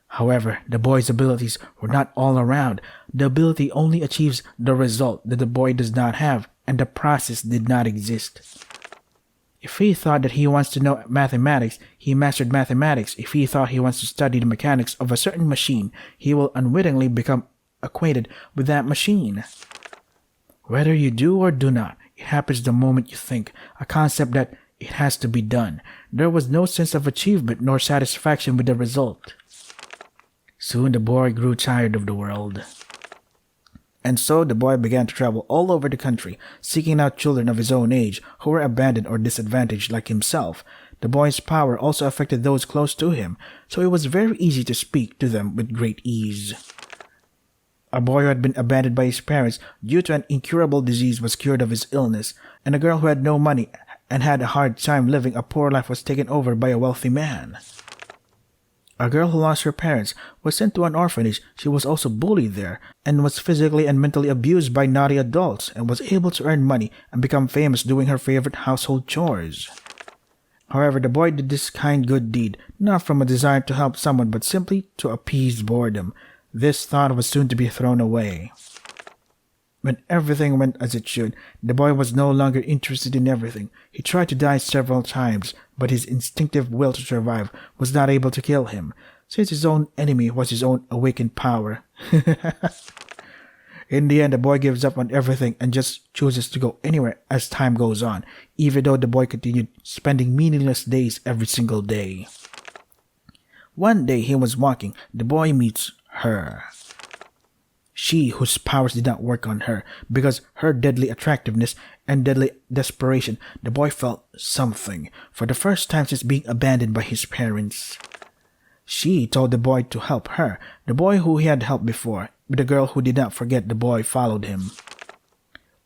However, the boy's abilities were not all around. The ability only achieves the result that the boy does not have, and the process did not exist. If he thought that he wants to know mathematics, he mastered mathematics. If he thought he wants to study the mechanics of a certain machine, he will unwittingly become acquainted with that machine. Whether you do or do not, it happens the moment you think, a concept that it has to be done. There was no sense of achievement nor satisfaction with the result. Soon the boy grew tired of the world. And so the boy began to travel all over the country, seeking out children of his own age who were abandoned or disadvantaged like himself. The boy's power also affected those close to him, so it was very easy to speak to them with great ease. A boy who had been abandoned by his parents due to an incurable disease was cured of his illness, and a girl who had no money and had a hard time living a poor life was taken over by a wealthy man. A girl who lost her parents was sent to an orphanage. She was also bullied there and was physically and mentally abused by naughty adults and was able to earn money and become famous doing her favorite household chores. However, the boy did this kind good deed not from a desire to help someone but simply to appease boredom. This thought was soon to be thrown away. When everything went as it should, the boy was no longer interested in everything. He tried to die several times, but his instinctive will to survive was not able to kill him, since his own enemy was his own awakened power. In the end, the boy gives up on everything and just chooses to go anywhere as time goes on, even though the boy continued spending meaningless days every single day. One day he was walking, the boy meets her. She whose powers did not work on her, because her deadly attractiveness and deadly desperation, the boy felt something, for the first time since being abandoned by his parents. She told the boy to help her, the boy who he had helped before, but the girl who did not forget the boy followed him.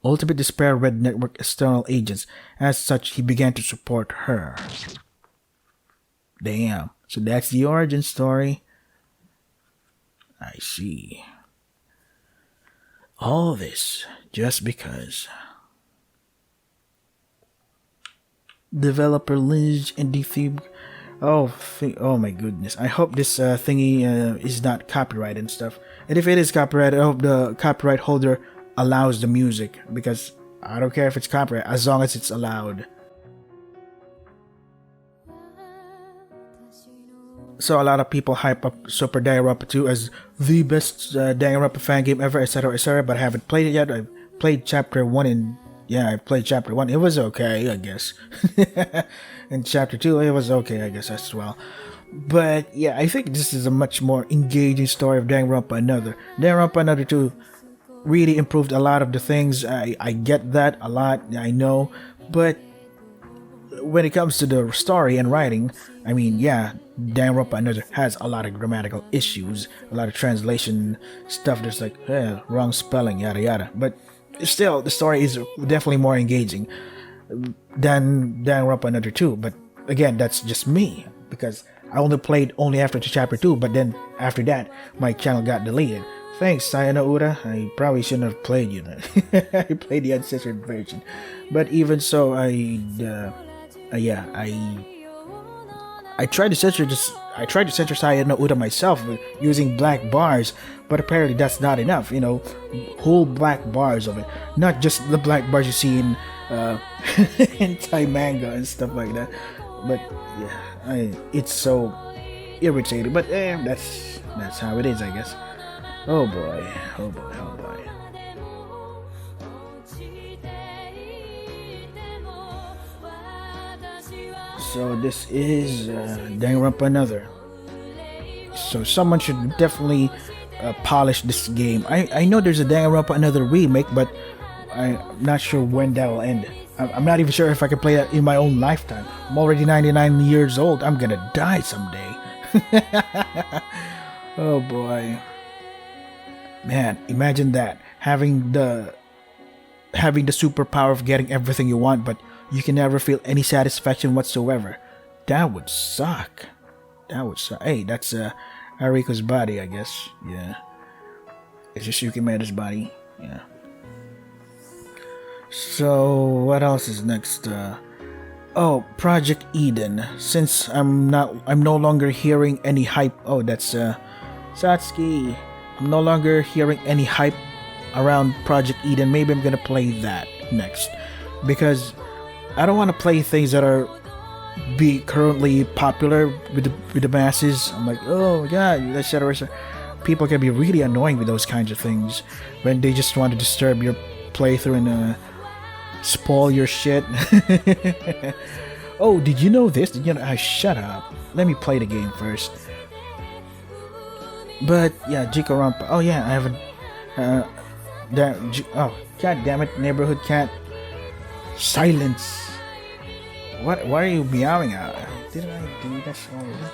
Ultimate Despair Red Network external agents, as such he began to support her. Damn, so that's the origin story. I see. All this just because. Developer Lynch and theme. Oh my goodness. I hope this thingy is not copyright and stuff. And if it is copyright, I hope the copyright holder allows the music, because I don't care if it's copyright as long as it's allowed. So a lot of people hype up Super Danganronpa 2 as the best Danganronpa fan game ever, etc., etc., but I haven't played it yet. I've played chapter 1 and I played chapter 1. It was okay, I guess. And chapter 2, it was okay, I guess, as well. But yeah, I think this is a much more engaging story of Danganronpa Another. Danganronpa Another 2 really improved a lot of the things. I get that a lot, I know. But when it comes to the story and writing, I mean, yeah, Danganronpa Another has a lot of grammatical issues, a lot of translation stuff. There's like, wrong spelling, yada yada. But still, the story is definitely more engaging than Danganronpa Another 2. But again, that's just me, because I only played after chapter 2, but then after that, my channel got deleted. Thanks, Sayano Ura. I probably shouldn't have played you. I played the uncensored version. But even so, I tried to censor this. I tried to censor Sayano Ura myself using black bars, but apparently that's not enough. You know, whole black bars of it, not just the black bars you see in hentai manga and stuff like that. But yeah, it's so irritating. But that's how it is, I guess. Oh boy, oh boy, oh boy. So this is Danganronpa Another. So someone should definitely polish this game. I know there's a Danganronpa Another remake, but I'm not sure when that'll end. I'm not even sure if I can play it in my own lifetime. I'm already 99 years old. I'm gonna die someday. Oh boy. Man, imagine that. Having the superpower of getting everything you want, but you can never feel any satisfaction whatsoever. That would suck. That would suck. Hey, that's Ariko's body, I guess. Yeah. It's just Yukimeda's body. Yeah. So what else is next? Project Eden. Since I'm no longer hearing any hype. Oh, that's Satsuki. I'm no longer hearing any hype around Project Eden. Maybe I'm gonna play that next, because I don't want to play things that are currently popular with the masses. I'm like, oh my god, etc. People can be really annoying with those kinds of things when they just want to disturb your playthrough and spoil your shit. Oh, did you know this? Did you know? Shut up. Let me play the game first. But yeah, Danganronpa. Oh yeah, I haven't. Oh god damn it, neighborhood cat. Silence. What? Why are you meowing out? Didn't I do this already?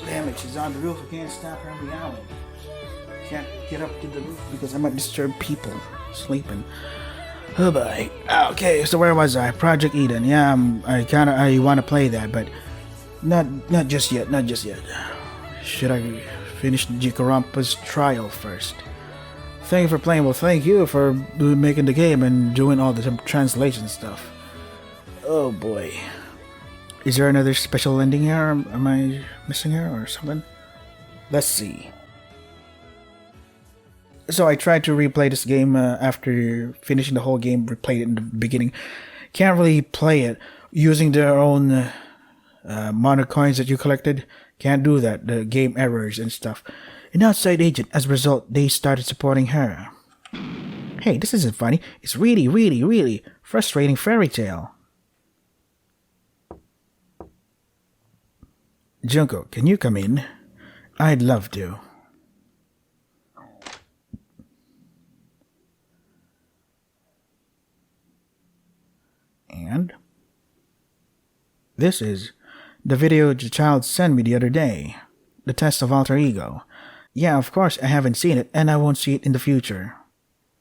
Damn it, she's on the roof. I can't stop her meowing. Can't get up to the roof because I might disturb people sleeping. Oh boy. Okay, so where was I? Project Eden. Yeah, I want to play that, but not just yet. Not just yet. Should I finish Danganronpa's trial first? Thank you for playing. Well, thank you for making the game and doing all the translation stuff. Oh boy. Is there another special ending here? Am I missing here or something? Let's see. So I tried to replay this game after finishing the whole game, replayed it in the beginning. Can't really play it using their own mono coins that you collected. Can't do that. The game errors and stuff. an outside agent. As a result, they started supporting her. Hey, this isn't funny. It's really, really, really frustrating fairy tale. Junko, can you come in? I'd love to. And this is the video the child sent me the other day. The test of alter ego. Yeah, of course I haven't seen it and I won't see it in the future.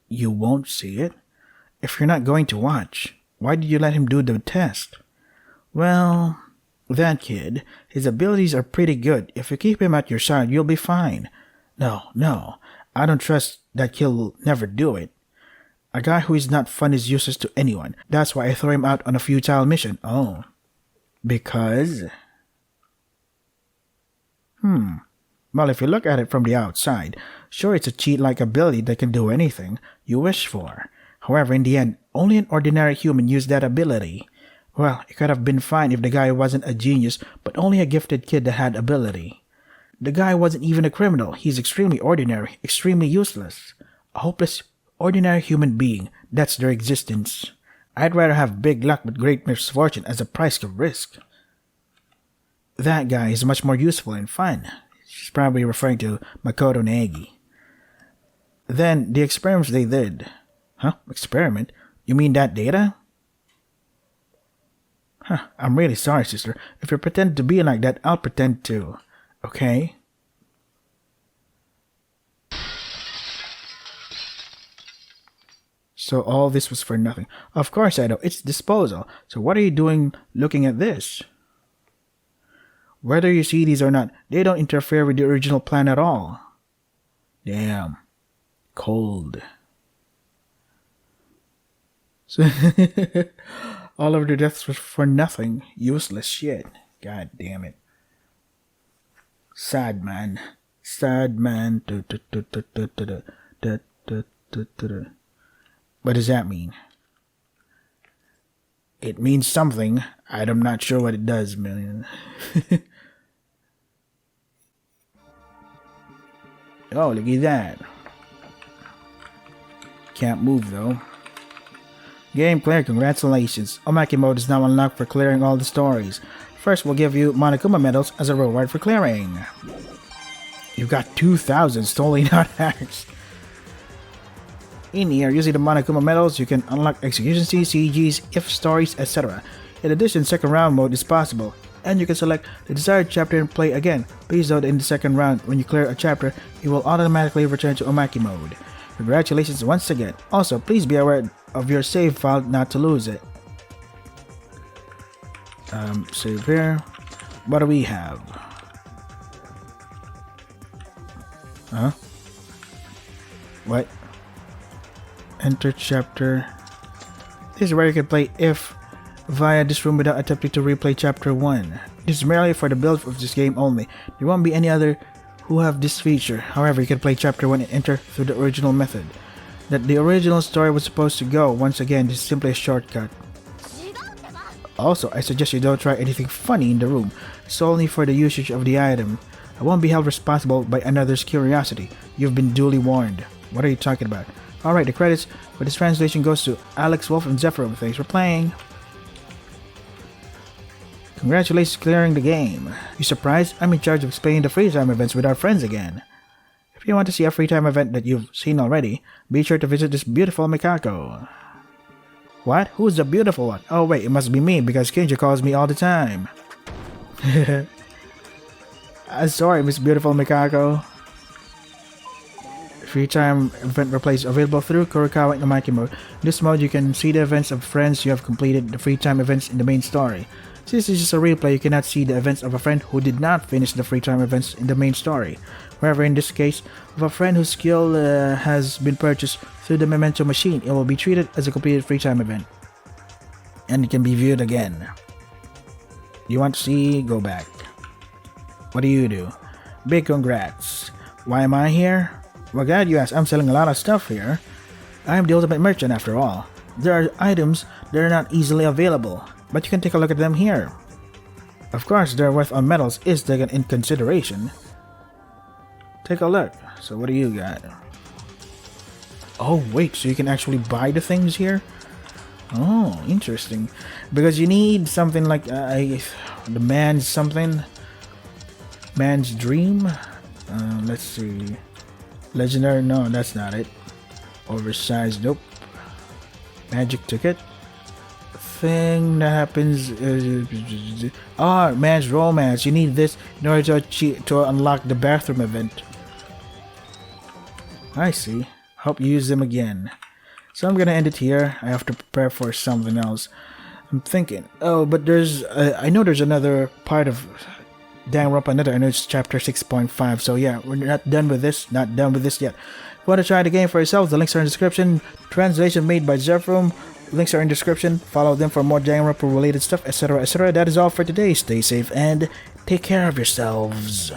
You won't see it? If you're not going to watch, why did you let him do the test? Well, that kid, his abilities are pretty good. If you keep him at your side, you'll be fine. No, I don't trust that kid will never do it. A guy who is not fun is useless to anyone. That's why I throw him out on a futile mission. Oh. Because? Well, if you look at it from the outside, sure, it's a cheat-like ability that can do anything you wish for. However, in the end, only an ordinary human used that ability. Well, it could have been fine if the guy wasn't a genius, but only a gifted kid that had ability. The guy wasn't even a criminal. He's extremely ordinary, extremely useless. A hopeless, ordinary human being. That's their existence. I'd rather have big luck but great misfortune as a price to risk. That guy is much more useful and fun. She's probably referring to Makoto Negi. Then, the experiments they did. Huh? Experiment? You mean that data? I'm really sorry, sister. If you pretend to be like that, I'll pretend too. Okay? So all this was for nothing. Of course I know. It's disposal. So what are you doing looking at this? Whether you see these or not, they don't interfere with the original plan at all. Damn. Cold. So all of the deaths was for nothing. Useless shit. God damn it. Sad man. Sad man. What does that mean? It means something. I'm not sure what it does, man. Oh, look at that. Can't move though. Game clear, congratulations. Omaki mode is now unlocked for clearing all the stories. First, we'll give you Monokuma medals as a reward for clearing. You've got 2,000 stolen out hacks. In here, using the Monokuma medals, you can unlock execution scenes, CGs, if stories, etc. In addition, second round mode is possible, and you can select the desired chapter and play again. Please note in the second round, when you clear a chapter, it will automatically return to Omaki mode. Congratulations once again. Also, please be aware of your save file not to lose it. Save here. What do we have? Huh? What? Enter chapter. This is where you can play if via this room without attempting to replay chapter 1. This is merely for the build of this game only. There won't be any other who have this feature. However, you can play chapter 1 and enter through the original method that the original story was supposed to go. Once again, this is simply a shortcut. Also, I suggest you don't try anything funny in the room. It's only for the usage of the item. I won't be held responsible by another's curiosity. You've been duly warned. What are you talking about? Alright, the credits for this translation goes to Alex Wolf and Zephyr. Thanks for playing. Congratulations clearing the game. You surprised? I'm in charge of explaining the free time events with our friends again. If you want to see a free time event that you've seen already, be sure to visit this beautiful Mikako. What? Who's the beautiful one? Oh wait, it must be me because Kinja calls me all the time. Sorry, Miss Beautiful Mikako. Free time event replays available through Kurokawa and Omaki mode. In this mode, you can see the events of friends you have completed the free time events in the main story. Since this is a replay, you cannot see the events of a friend who did not finish the free time events in the main story. However, in this case, of a friend whose skill has been purchased through the memento machine, it will be treated as a completed free time event. And it can be viewed again. You want to see? Go back. What do you do? Big congrats. Why am I here? Well, glad you asked. I'm selling a lot of stuff here. I am the ultimate merchant after all. There are items that are not easily available, but you can take a look at them here. Of course, their worth on metals is taken in consideration. take a look. So what do you got? Oh wait, so you can actually buy the things here? Oh, interesting. Because you need something like the man's something. Man's dream. Let's see. Legendary. No, that's not it. Oversized. Nope. Magic ticket. Thing that happens. Man's romance. You need this in order to unlock the bathroom event. I see. Hope you use them again. So I'm gonna end it here. I have to prepare for something else. I'm thinking. Oh, but there's. I know there's another part of Danganronpa. I know it's chapter 6.5. So yeah, we're not done with this. Not done with this yet. If you want to try the game for yourself, the links are in the description. Translation made by Zephyrum. Links are in the description. Follow them for more Danganronpa related stuff, etc., etc. That is all for today. Stay safe and take care of yourselves.